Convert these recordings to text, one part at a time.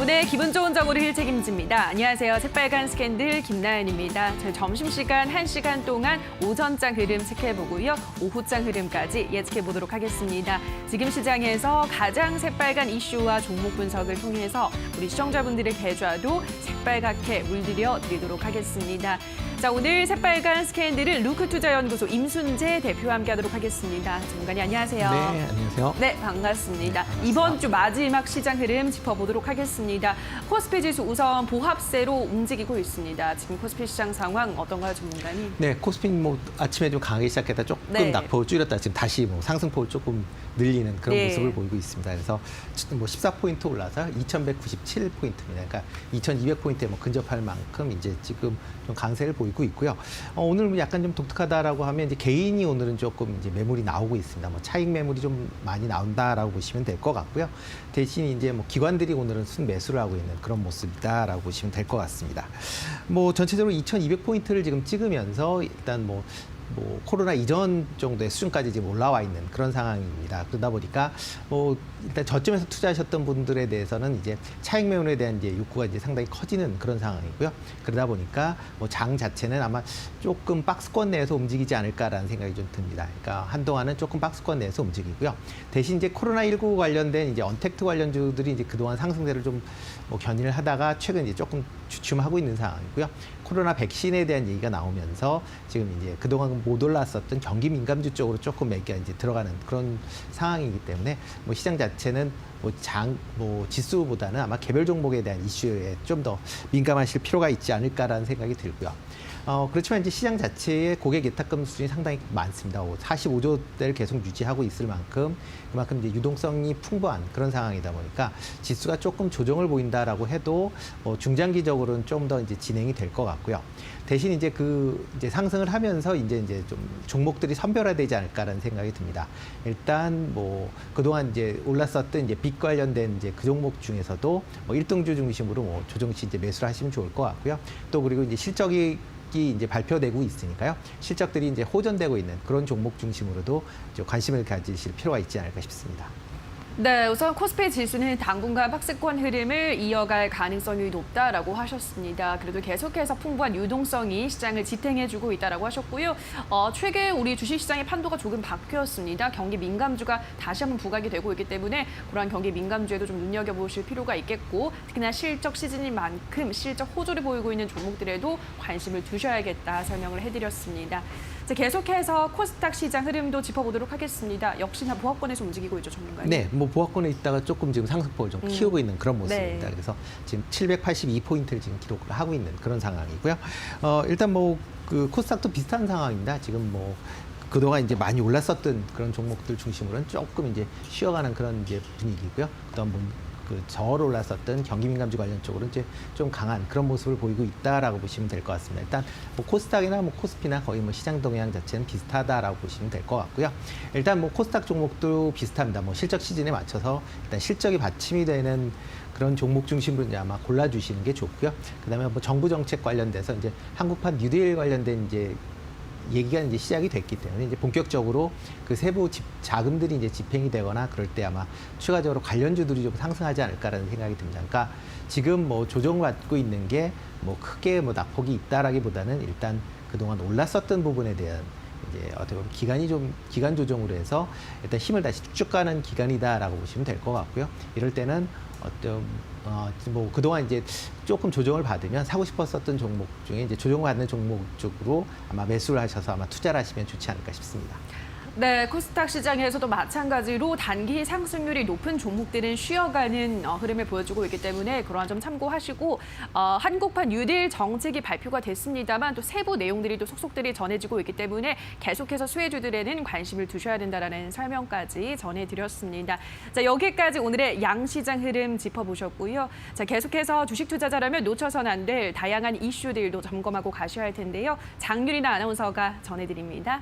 오전에 기분 좋은 정보를 책임집니다. 안녕하세요. 새빨간 스캔들 김나연입니다. 저희 점심시간 1시간 동안 오전장 흐름 체크해보고요. 오후장 흐름까지 예측해보도록 하겠습니다. 지금 시장에서 가장 새빨간 이슈와 종목 분석을 통해서 우리 시청자분들의 계좌도 새빨갛게 물들여 드리도록 하겠습니다. 자, 오늘 새빨간 스캔들은 루크투자연구소 임순재 대표와 함께하도록 하겠습니다. 전문가님 안녕하세요. 네, 안녕하세요. 네, 반갑습니다. 반갑습니다. 이번 주 마지막 시장 흐름 짚어보도록 하겠습니다. 코스피 지수 우선 보합세로 움직이고 있습니다. 지금 코스피 시장 상황 어떤가요, 전문가님? 네, 코스피 아침에 좀 강하게 시작했다 조금 네. 낙폭을 줄였다 지금 다시 상승폭을 조금 늘리는 그런 네. 모습을 보이고 있습니다. 그래서 14포인트 올라서 2,197포인트입니다. 그러니까 2,200포인트에 근접할 만큼 이제 지금 좀 강세를 보이고 있고요. 오늘 약간 좀 독특하다라고 하면 이제 개인이 오늘은 조금 이제 매물이 나오고 있습니다. 차익 매물이 좀 많이 나온다라고 보시면 될 것 같고요. 대신 이제 기관들이 오늘은 순매수를 하고 있는 그런 모습이다라고 보시면 될 것 같습니다. 전체적으로 2,200포인트를 지금 찍으면서 일단 코로나 이전 정도의 수준까지 지금 올라와 있는 그런 상황입니다. 그러다 보니까 일단 저점에서 투자하셨던 분들에 대해서는 이제 차익 매물에 대한 이제 욕구가 이제 상당히 커지는 그런 상황이고요. 그러다 보니까 장 자체는 아마 조금 박스권 내에서 움직이지 않을까라는 생각이 좀 듭니다. 그러니까 한동안은 조금 박스권 내에서 움직이고요. 대신 이제 코로나19 관련된 이제 언택트 관련주들이 이제 그동안 상승세를 좀 견인을 하다가 최근 이제 조금 주춤하고 있는 상황이고요. 코로나 백신에 대한 얘기가 나오면서 지금 이제 그동안 못 올랐었던 경기 민감주 쪽으로 조금 매기가 이제 들어가는 그런 상황이기 때문에 시장 자체는 지수보다는 아마 개별 종목에 대한 이슈에 좀 더 민감하실 필요가 있지 않을까라는 생각이 들고요. 그렇지만 이제 시장 자체의 고객 예탁금 수준이 상당히 많습니다. 45조대를 계속 유지하고 있을 만큼 그만큼 이제 유동성이 풍부한 그런 상황이다 보니까 지수가 조금 조정을 보인다라고 해도 중장기적으로는 좀 더 이제 진행이 될 것 같고요. 대신 이제 이제 상승을 하면서 이제 좀 종목들이 선별화되지 않을까라는 생각이 듭니다. 일단 그동안 이제 올랐었던 이제 빚 관련된 이제 그 종목 중에서도 일등주 중심으로 조정시 이제 매수를 하시면 좋을 것 같고요. 또 그리고 이제 실적이 이제 발표되고 있으니까요. 실적들이 이제 호전되고 있는 그런 종목 중심으로도 관심을 가지실 필요가 있지 않을까 싶습니다. 네, 우선 코스피 지수는 당분간 박스권 흐름을 이어갈 가능성이 높다라고 하셨습니다. 그래도 계속해서 풍부한 유동성이 시장을 지탱해주고 있다라고 하셨고요. 최근 우리 주식시장의 판도가 조금 바뀌었습니다. 경기 민감주가 다시 한번 부각이 되고 있기 때문에 그러한 경기 민감주에도 좀 눈여겨보실 필요가 있겠고 특히나 실적 시즌인 만큼 실적 호조를 보이고 있는 종목들에도 관심을 두셔야겠다 설명을 해드렸습니다. 자, 계속해서 코스닥 시장 흐름도 짚어보도록 하겠습니다. 역시나 보합권에서 움직이고 있죠, 전문가님. 네, 보합권에 있다가 조금 지금 상승폭을 좀 키우고 있는 그런 모습입니다. 네. 그래서 지금 782포인트를 지금 기록을 하고 있는 그런 상황이고요. 일단 코스닥도 비슷한 상황입니다. 지금 그동안 이제 많이 올랐었던 그런 종목들 중심으로는 조금 이제 쉬어가는 그런 이제 분위기고요. 그다음 저를 올랐었던 경기 민감주 관련 쪽으로 이제 좀 강한 그런 모습을 보이고 있다라고 보시면 될 것 같습니다. 일단 코스닥이나 코스피나 거의 시장 동향 자체는 비슷하다라고 보시면 될 것 같고요. 일단 코스닥 종목도 비슷합니다. 실적 시즌에 맞춰서 일단 실적이 받침이 되는 그런 종목 중심으로 이제 아마 골라주시는 게 좋고요. 그다음에 정부 정책 관련돼서 이제 한국판 뉴딜 관련된 이제 얘기가 이제 시작이 됐기 때문에 이제 본격적으로 그 세부 자금들이 이제 집행이 되거나 그럴 때 아마 추가적으로 관련주들이 좀 상승하지 않을까라는 생각이 듭니다. 그러니까 지금 조정을 받고 있는 게 크게 낙폭이 있다라기보다는 일단 그동안 올랐었던 부분에 대한 이제 어떻게 보면 기간 조정으로 해서 일단 힘을 다시 쭉쭉 가는 기간이다라고 보시면 될 것 같고요. 이럴 때는 그동안 이제 조금 조정을 받으면 사고 싶었었던 종목 중에 이제 조정을 받는 종목 쪽으로 아마 매수를 하셔서 아마 투자를 하시면 좋지 않을까 싶습니다. 네, 코스닥 시장에서도 마찬가지로 단기 상승률이 높은 종목들은 쉬어가는 흐름을 보여주고 있기 때문에 그러한 점 참고하시고 한국판 뉴딜 정책이 발표가 됐습니다만 또 세부 내용들이 또 속속들이 전해지고 있기 때문에 계속해서 수혜주들에는 관심을 두셔야 된다라는 설명까지 전해드렸습니다. 자, 여기까지 오늘의 양시장 흐름 짚어보셨고요. 자, 계속해서 주식 투자자라면 놓쳐서는 안 될 다양한 이슈들도 점검하고 가셔야 할 텐데요. 장윤이나 아나운서가 전해드립니다.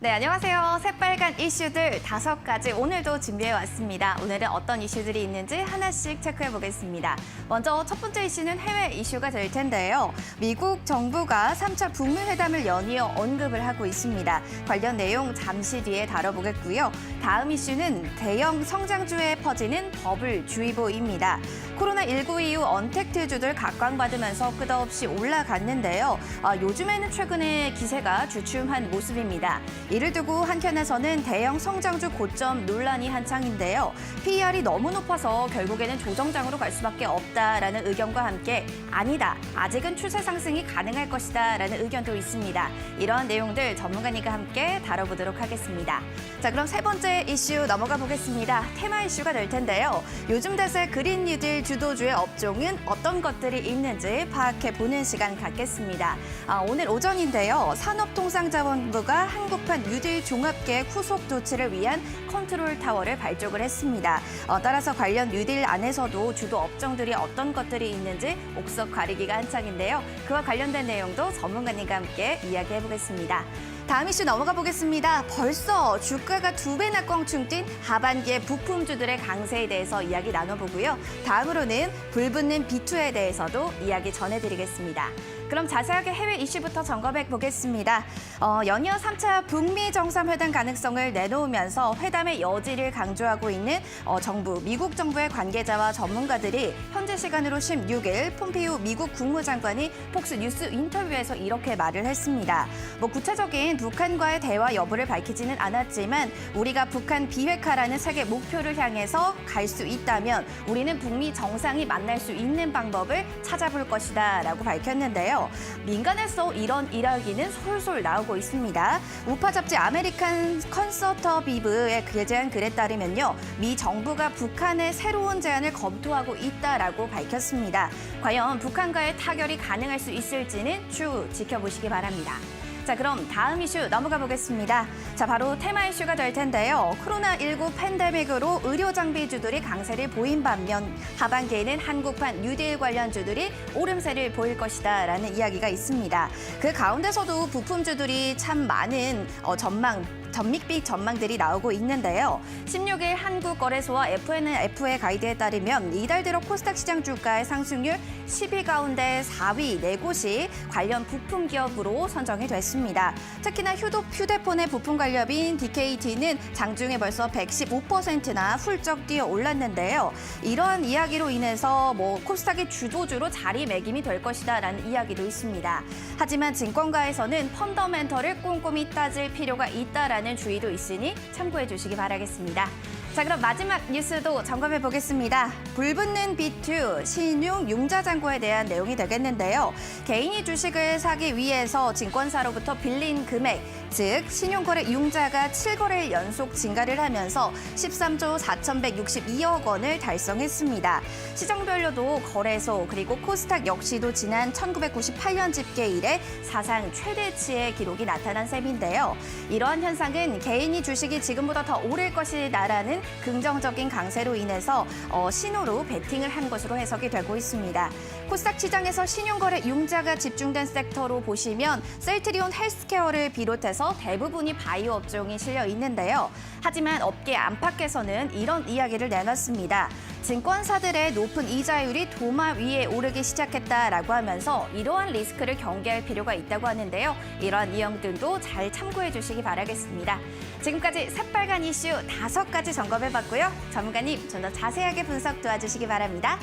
네, 네, 안녕하세요. 새빨간 이슈들 5가지 오늘도 준비해왔습니다. 오늘은 어떤 이슈들이 있는지 하나씩 체크해보겠습니다. 먼저 첫 번째 이슈는 해외 이슈가 될 텐데요. 미국 정부가 3차 북미 회담을 연이어 언급을 하고 있습니다. 관련 내용 잠시 뒤에 다뤄보겠고요. 다음 이슈는 대형 성장주에 퍼지는 버블주의보입니다. 코로나19 이후 언택트주들 각광받으면서 끝없이 올라갔는데요. 요즘에는 최근에 기세가 주춤한 모습입니다. 이를 두고 한켠에서는 대형 성장주 고점 논란이 한창인데요. PER이 너무 높아서 결국에는 조정장으로 갈 수밖에 없다라는 의견과 함께 아니다, 아직은 추세 상승이 가능할 것이다라는 의견도 있습니다. 이런 내용들 전문가님과 함께 다뤄보도록 하겠습니다. 자, 그럼 세 번째 이슈 넘어가 보겠습니다. 테마 이슈가 될 텐데요. 요즘 대세 그린 뉴딜 주도주의 업종은 어떤 것들이 있는지 파악해보는 시간 갖겠습니다. 오늘 오전인데요. 산업통상자원부가 한국판 뉴딜 종합계획 후속 조치를 위한 컨트롤 타워를 발족을 했습니다. 따라서 관련 뉴딜 안에서도 주도 업종들이 어떤 것들이 있는지 옥석 가리기가 한창인데요. 그와 관련된 내용도 전문가님과 함께 이야기해보겠습니다. 다음 이슈 넘어가 보겠습니다. 벌써 주가가 2배나 껑충 뛴 하반기의 부품주들의 강세에 대해서 이야기 나눠보고요. 다음으로는 불붙는 B2에 대해서도 이야기 전해드리겠습니다. 그럼 자세하게 해외 이슈부터 점검해 보겠습니다. 연이어 3차 북미 정상회담 가능성을 내놓으면서 회담의 여지를 강조하고 있는 미국 정부의 관계자와 전문가들이 현재 시간으로 16일 폼페이오 미국 국무장관이 폭스 뉴스 인터뷰에서 이렇게 말을 했습니다. 구체적인 북한과의 대화 여부를 밝히지는 않았지만 우리가 북한 비핵화라는 세계 목표를 향해서 갈 수 있다면 우리는 북미 정상이 만날 수 있는 방법을 찾아볼 것이다 라고 밝혔는데요. 민간에서 이런 이야기는 솔솔 나오고 있습니다. 우파 잡지 아메리칸 컨서터비브에 게재한 글에 따르면요. 미 정부가 북한의 새로운 제안을 검토하고 있다라고 밝혔습니다. 과연 북한과의 타결이 가능할 수 있을지는 추후 지켜보시기 바랍니다. 자, 그럼 다음 이슈 넘어가 보겠습니다. 자, 바로 테마 이슈가 될 텐데요. 코로나19 팬데믹으로 의료 장비주들이 강세를 보인 반면 하반기에는 한국판 뉴딜 관련주들이 오름세를 보일 것이다라는 이야기가 있습니다. 그 가운데서도 부품주들이 참 많은 전밋빛 전망들이 나오고 있는데요. 16일 한국거래소와 FNF의 가이드에 따르면 이달 들어 코스닥 시장 주가의 상승률 10위 가운데 4위 4곳이 관련 부품 기업으로 선정이 됐습니다. 특히나 휴대폰의 부품 관련인 DKT는 장중에 벌써 115%나 훌쩍 뛰어 올랐는데요. 이러한 이야기로 인해서 코스닥의 주도주로 자리매김이 될 것이다라는 이야기도 있습니다. 하지만 증권가에서는 펀더멘털을 꼼꼼히 따질 필요가 있다라는 주의도 있으니 참고해 주시기 바라겠습니다. 자, 그럼 마지막 뉴스도 점검해 보겠습니다. 불붙는 B2 신용 융자 잔고에 대한 내용이 되겠는데요. 개인이 주식을 사기 위해서 증권사로부터 빌린 금액, 즉 신용거래 융자가 7거래일 연속 증가를 하면서 13조 4,162억 원을 달성했습니다. 시장별로도 거래소 그리고 코스닥 역시도 지난 1998년 집계 이래 사상 최대치의 기록이 나타난 셈인데요. 이러한 현상은 개인이 주식이 지금보다 더 오를 것이다라는 긍정적인 강세로 인해서 신호로 베팅을 한 것으로 해석이 되고 있습니다. 코스닥 시장에서 신용거래 융자가 집중된 섹터로 보시면 셀트리온 헬스케어를 비롯해서 대부분이 바이오 업종이 실려 있는데요. 하지만 업계 안팎에서는 이런 이야기를 내놨습니다. 증권사들의 높은 이자율이 도마 위에 오르기 시작했다라고 하면서 이러한 리스크를 경계할 필요가 있다고 하는데요. 이러한 내용들도 잘 참고해 주시기 바라겠습니다. 지금까지 새빨간 이슈 5가지 점검해봤고요. 전문가님 좀 더 자세하게 분석 도와주시기 바랍니다.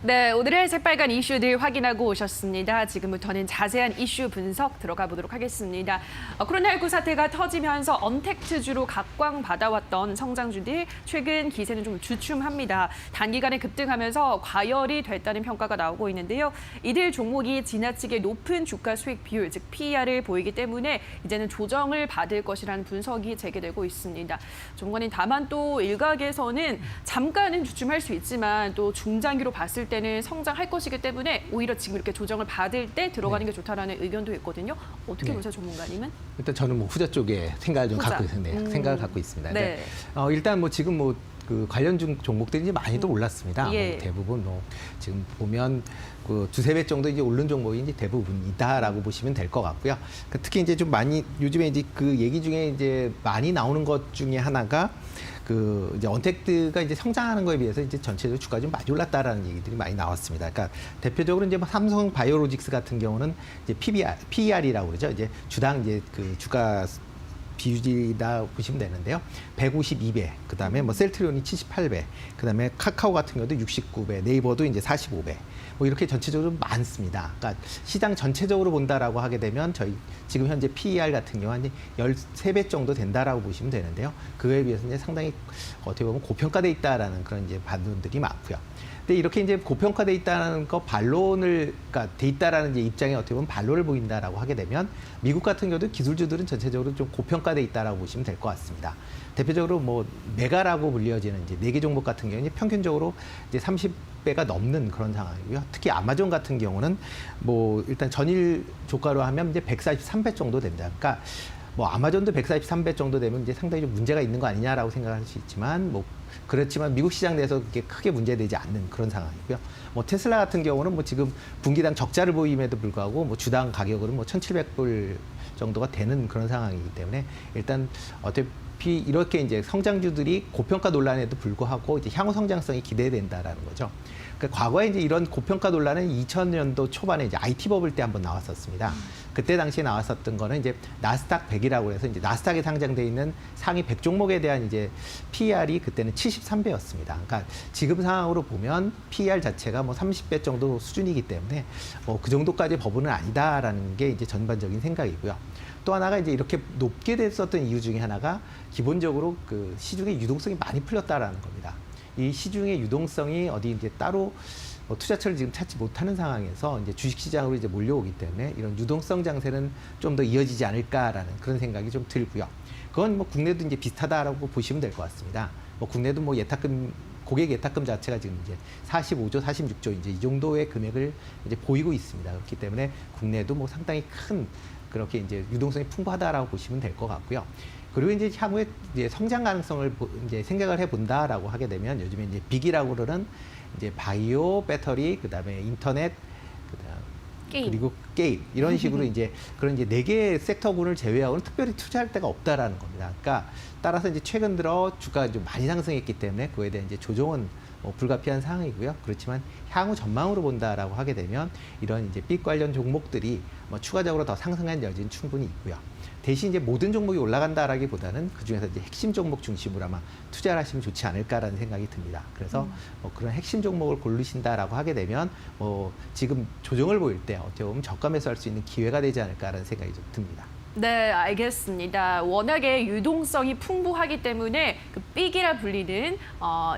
네, 오늘의 새빨간 이슈들 확인하고 오셨습니다. 지금부터는 자세한 이슈 분석 들어가 보도록 하겠습니다. 코로나19 사태가 터지면서 언택트주로 각광받아왔던 성장주들 최근 기세는 좀 주춤합니다. 단기간에 급등하면서 과열이 됐다는 평가가 나오고 있는데요. 이들 종목이 지나치게 높은 주가 수익 비율, 즉 PER을 보이기 때문에 이제는 조정을 받을 것이라는 분석이 제기되고 있습니다. 전문가님, 다만 또 일각에서는 잠깐은 주춤할 수 있지만 또 중장기로 봤을 때는 성장할 것이기 때문에 오히려 지금 이렇게 조정을 받을 때 들어가는 게 좋다라는 의견도 있거든요. 어떻게 보세요, 전문가님은? 일단 저는 후자 쪽에 생각을 좀 후자. 갖고 있는데 생각을 갖고 있습니다. 네. 일단 지금 그 관련 종목들이 이제 많이도 올랐습니다. 예. 뭐 대부분 뭐 지금 보면 그 두세 배 정도 이제 오른 종목이 이제 대부분이다라고 보시면 될 것 같고요. 그 특히 이제 좀 많이 요즘에 이제 그 얘기 중에 이제 많이 나오는 것 중에 하나가 그 이제 언택트가 이제 성장하는 거에 비해서 이제 전체적으로 주가가 좀 많이 올랐다라는 얘기들이 많이 나왔습니다. 그러니까 대표적으로 이제 뭐 삼성 바이오로직스 같은 경우는 이제 PER이라고 그러죠. 이제 주당 이제 그 주가 비율이다 보시면 되는데요. 152배, 그다음에 뭐 셀트리온이 78배, 그다음에 카카오 같은 경우도 69배, 네이버도 이제 45배. 뭐 이렇게 전체적으로 많습니다. 그러니까 시장 전체적으로 본다라고 하게 되면 저희 지금 현재 PER 같은 경우 한 13배 정도 된다라고 보시면 되는데요. 그에 비해서 이제 상당히 어떻게 보면 고평가돼 있다라는 그런 이제 반론들이 많고요. 근데 이렇게 이제 고평가돼 있다는 거 반론을, 그러니까 돼 있다라는 이제 입장에 어떻게 보면 반론을 보인다라고 하게 되면 미국 같은 경우도 기술주들은 전체적으로 좀 고평가돼 있다라고 보시면 될 것 같습니다. 대표적으로 뭐 메가라고 불려지는 이제 4개 종목 같은 경우는 평균적으로 이제 30배가 넘는 그런 상황이고요. 특히 아마존 같은 경우는 뭐 일단 전일 조가로 하면 이제 143배 정도 된다. 그러니까 뭐 아마존도 143배 정도 되면 이제 상당히 좀 문제가 있는 거 아니냐라고 생각할 수 있지만 뭐 그렇지만 미국 시장 내에서 그게 크게 문제되지 않는 그런 상황이고요. 뭐 테슬라 같은 경우는 뭐 지금 분기당 적자를 보임에도 불구하고 뭐 주당 가격으로는 뭐 1,700불 정도가 되는 그런 상황이기 때문에 일단 어차피 이렇게 이제 성장주들이 고평가 논란에도 불구하고 이제 향후 성장성이 기대된다라는 거죠. 그러니까 과거에 이제 이런 고평가 논란은 2000년도 초반에 이제 IT 버블 때 한번 나왔었습니다. 그때 당시에 나왔었던 거는 이제 나스닥 100이라고 해서 이제 나스닥에 상장돼 있는 상위 100 종목에 대한 이제 PER이 그때는 73배였습니다. 그러니까 지금 상황으로 보면 PER 자체가 뭐 30배 정도 수준이기 때문에 뭐 그 정도까지 버블은 아니다라는 게 이제 전반적인 생각이고요. 또 하나가 이제 이렇게 높게 됐었던 이유 중에 하나가 기본적으로 그 시중의 유동성이 많이 풀렸다라는 겁니다. 이 시중의 유동성이 어디 이제 따로 투자처를 지금 찾지 못하는 상황에서 이제 주식시장으로 이제 몰려오기 때문에 이런 유동성 장세는 좀 더 이어지지 않을까라는 그런 생각이 좀 들고요. 그건 뭐 국내도 이제 비슷하다라고 보시면 될 것 같습니다. 뭐 국내도 뭐 예탁금 고객 예탁금 자체가 지금 이제 45조, 46조 이제 이 정도의 금액을 이제 보이고 있습니다. 그렇기 때문에 국내도 뭐 상당히 큰 그렇게 이제 유동성이 풍부하다라고 보시면 될 것 같고요. 그리고 이제 향후에 이제 성장 가능성을 이제 생각을 해본다라고 하게 되면 요즘에 이제 빅이라고 그러는 이제 바이오, 배터리, 그다음에 인터넷, 게임. 그리고 게임 이런 식으로 이제 그런 이제 4개 섹터군을 제외하고는 특별히 투자할 데가 없다라는 겁니다. 그러니까 따라서 이제 최근 들어 주가가 좀 많이 상승했기 때문에 그에 대한 이제 조정은 뭐 불가피한 상황이고요. 그렇지만 향후 전망으로 본다라고 하게 되면 이런 이제 빅 관련 종목들이 뭐 추가적으로 더 상승할 여지는 충분히 있고요. 대신 이제 모든 종목이 올라간다라기보다는 그 중에서 이제 핵심 종목 중심으로 아마 투자를 하시면 좋지 않을까라는 생각이 듭니다. 그래서 뭐 그런 핵심 종목을 고르신다라고 하게 되면 뭐 지금 조정을 보일 때 어떻게 보면 저가 매수할 수 있는 기회가 되지 않을까라는 생각이 좀 듭니다. 네, 알겠습니다. 워낙에 유동성이 풍부하기 때문에 그 빅이라 불리는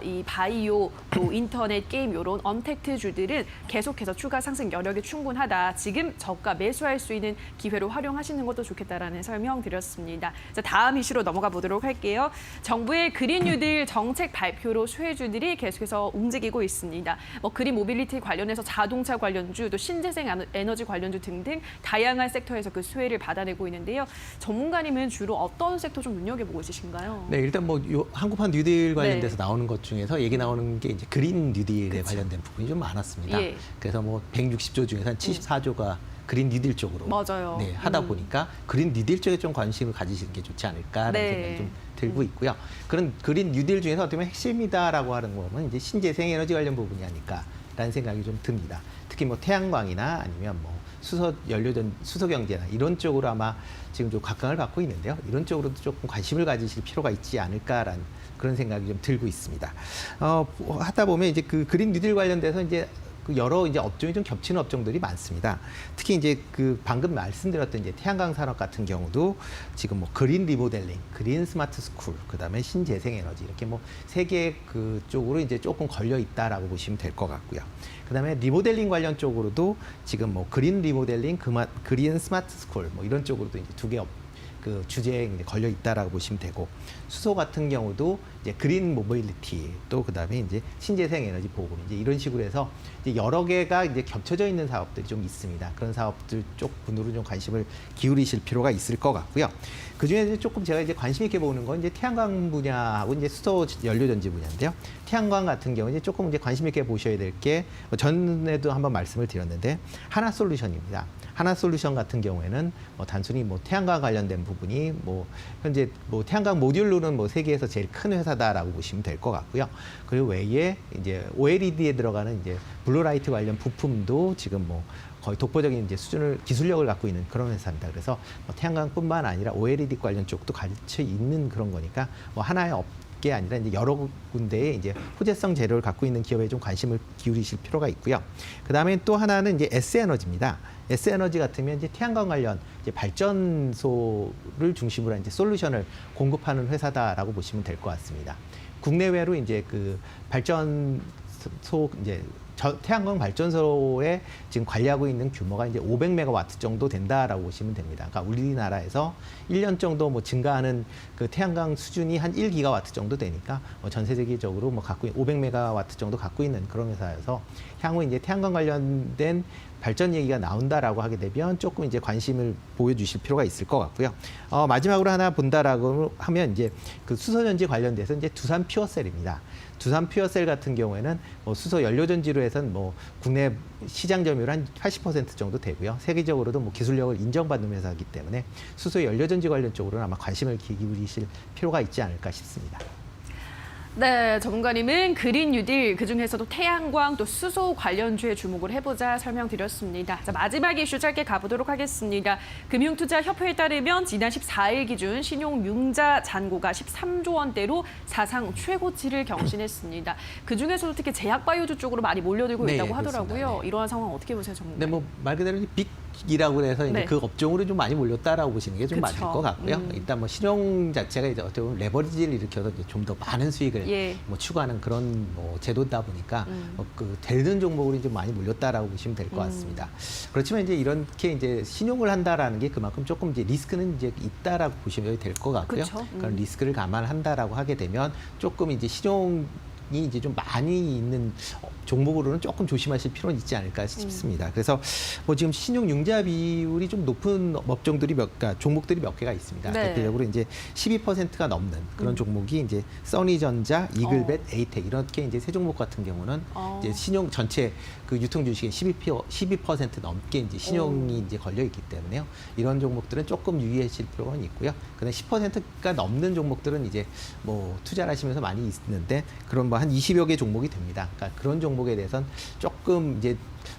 이 바이오, 또 인터넷 게임 이런 언택트 주들은 계속해서 추가 상승 여력이 충분하다. 지금 저가 매수할 수 있는 기회로 활용하시는 것도 좋겠다라는 설명 드렸습니다. 자, 다음 이슈로 넘어가 보도록 할게요. 정부의 그린 뉴딜 정책 발표로 수혜주들이 계속해서 움직이고 있습니다. 뭐 그린 모빌리티 관련해서 자동차 관련주, 또 신재생 에너지 관련주 등등 다양한 섹터에서 그 수혜를 받아내고 있는데요. 전문가님은 주로 어떤 섹터 좀 눈여겨보고 있으신가요? 네, 일단 뭐 요 한국판 뉴딜 관련돼서 나오는 것 중에서 얘기 나오는 게 이제 그린 뉴딜에 관련된 부분이 좀 많았습니다. 예. 그래서 뭐 160조 중에서 한 74조가 그린 뉴딜 쪽으로 맞아요. 네, 하다 보니까 그린 뉴딜 쪽에 좀 관심을 가지시는 게 좋지 않을까라는 네. 생각이 좀 들고 있고요. 그런 그린 뉴딜 중에서 어떻게 보면 핵심이다라고 하는 거는 이제 신재생 에너지 관련 부분이 아닐까라는 생각이 좀 듭니다. 특히 뭐 태양광이나 아니면 뭐 수소 연료전 수소 경제나 이런 쪽으로 아마 지금 좀 각광을 받고 있는데요. 이런 쪽으로도 조금 관심을 가지실 필요가 있지 않을까라는 그런 생각이 좀 들고 있습니다. 하다 보면 이제 그 그린 뉴딜 관련돼서 이제 그 여러 이제 업종이 좀 겹치는 업종들이 많습니다. 특히 이제 그 방금 말씀드렸던 이제 태양광 산업 같은 경우도 지금 뭐 그린 리모델링, 그린 스마트 스쿨, 그다음에 신재생 에너지 이렇게 뭐 세 개 그 쪽으로 이제 조금 걸려 있다라고 보시면 될 것 같고요. 그다음에 리모델링 관련 쪽으로도 지금 뭐 그린 리모델링, 그린 스마트 스쿨 뭐 이런 쪽으로도 이제 그 주제에 이제 걸려 있다라고 보시면 되고, 수소 같은 경우도 이제 그린 모빌리티, 또 그다음에 이제 신재생 에너지 보급, 이제 이런 식으로 해서 이제 여러 개가 이제 겹쳐져 있는 사업들이 좀 있습니다. 그런 사업들 쪽 분으로 좀 관심을 기울이실 필요가 있을 것 같고요. 그 중에 조금 제가 이제 관심 있게 보는 건 이제 태양광 분야하고 이제 수소 연료 전지 분야인데요. 태양광 같은 경우 이제 조금 이제 관심 있게 보셔야 될 게, 전에도 한번 말씀을 드렸는데, 하나솔루션입니다. 하나솔루션 같은 경우에는 뭐 단순히 뭐 태양광 관련된 부분이 뭐 현재 뭐 태양광 모듈로는 뭐 세계에서 제일 큰 회사다라고 보시면 될 것 같고요. 그리고 외에 이제 OLED에 들어가는 이제 블루라이트 관련 부품도 지금 뭐 거의 독보적인 이제 기술력을 갖고 있는 그런 회사입니다. 그래서 뭐 태양광뿐만 아니라 OLED 관련 쪽도 같이 있는 그런 거니까 뭐 하나의 게 아니라 이제 여러 군데에 이제 호재성 재료를 갖고 있는 기업에 좀 관심을 기울이실 필요가 있고요. 그 다음에 또 하나는 이제 S에너지입니다. S에너지 같으면 이제 태양광 관련 이제 발전소를 중심으로 한 이제 솔루션을 공급하는 회사다라고 보시면 될 것 같습니다. 국내외로 이제 그 발전소 이제 태양광 발전소에 지금 관리하고 있는 규모가 이제 500메가와트 정도 된다라고 보시면 됩니다. 그러니까 우리나라에서 1년 정도 뭐 증가하는 그 태양광 수준이 한 1기가와트 정도 되니까 뭐 전 세계적으로 뭐 500메가와트 정도 갖고 있는 그런 회사여서, 향후 이제 태양광 관련된 발전 얘기가 나온다라고 하게 되면 조금 이제 관심을 보여주실 필요가 있을 것 같고요. 마지막으로 하나 본다라고 하면 이제 그 수소전지 관련돼서 이제 두산 퓨어셀입니다. 두산 퓨어셀 같은 경우에는 뭐 수소 연료전지로 해서는 뭐 국내 시장 점유율 한 80% 정도 되고요. 세계적으로도 뭐 기술력을 인정받는 회사이기 때문에 수소 연료전지 관련 쪽으로는 아마 관심을 기울이실 필요가 있지 않을까 싶습니다. 네, 전문가님은 그린 뉴딜, 그중에서도 태양광 또 수소 관련주에 주목을 해보자 설명드렸습니다. 자, 마지막 이슈 짧게 가보도록 하겠습니다. 금융투자협회에 따르면 지난 14일 기준 신용융자 잔고가 13조 원대로 사상 최고치를 경신했습니다. 그중에서도 특히 제약바이오주 쪽으로 많이 몰려들고 네, 있다고 그렇습니다. 하더라고요. 네. 이러한 상황 어떻게 보세요, 전문가님? 네, 뭐 말 그대로 빅이라고 해서 이제 네. 그 업종으로 좀 많이 몰렸다라고 보시는 게 좀 맞을 그쵸. 것 같고요. 일단 뭐 신용 자체가 이제 어떻게 보면 레버리지를 일으켜서 좀 더 많은 수익을 예. 뭐 추구하는 그런 뭐 제도다 보니까 그 되는 종목으로 좀 많이 몰렸다라고 보시면 될 것 같습니다. 그렇지만 이제 이렇게 이제 신용을 한다라는 게 그만큼 조금 이제 리스크는 이제 있다라고 보시면 될 것 같고요. 그쵸. 그런 리스크를 감안한다라고 하게 되면 조금 이제 신용 이 이제 좀 많이 있는 종목으로는 조금 조심하실 필요는 있지 않을까 싶습니다. 그래서 뭐 지금 신용융자 비율이 좀 높은 업종들이 그러니까 종목들이 몇 개가 있습니다. 네. 대표적으로 이제 12%가 넘는 그런 종목이 이제 써니전자, 이글벳, 에이텍 이렇게 이제 세 종목 같은 경우는 이제 신용 전체 그 유통 주식의 12% 넘게 이제 신용이 이제 걸려 있기 때문에요. 이런 종목들은 조금 유의하실 필요는 있고요. 그다음 10%가 넘는 종목들은 이제 뭐 투자를 하시면서 많이 있는데 그런 뭐 한 20여 개 종목이 됩니다. 그러니까 그런 종목에 대해서는 조금 이제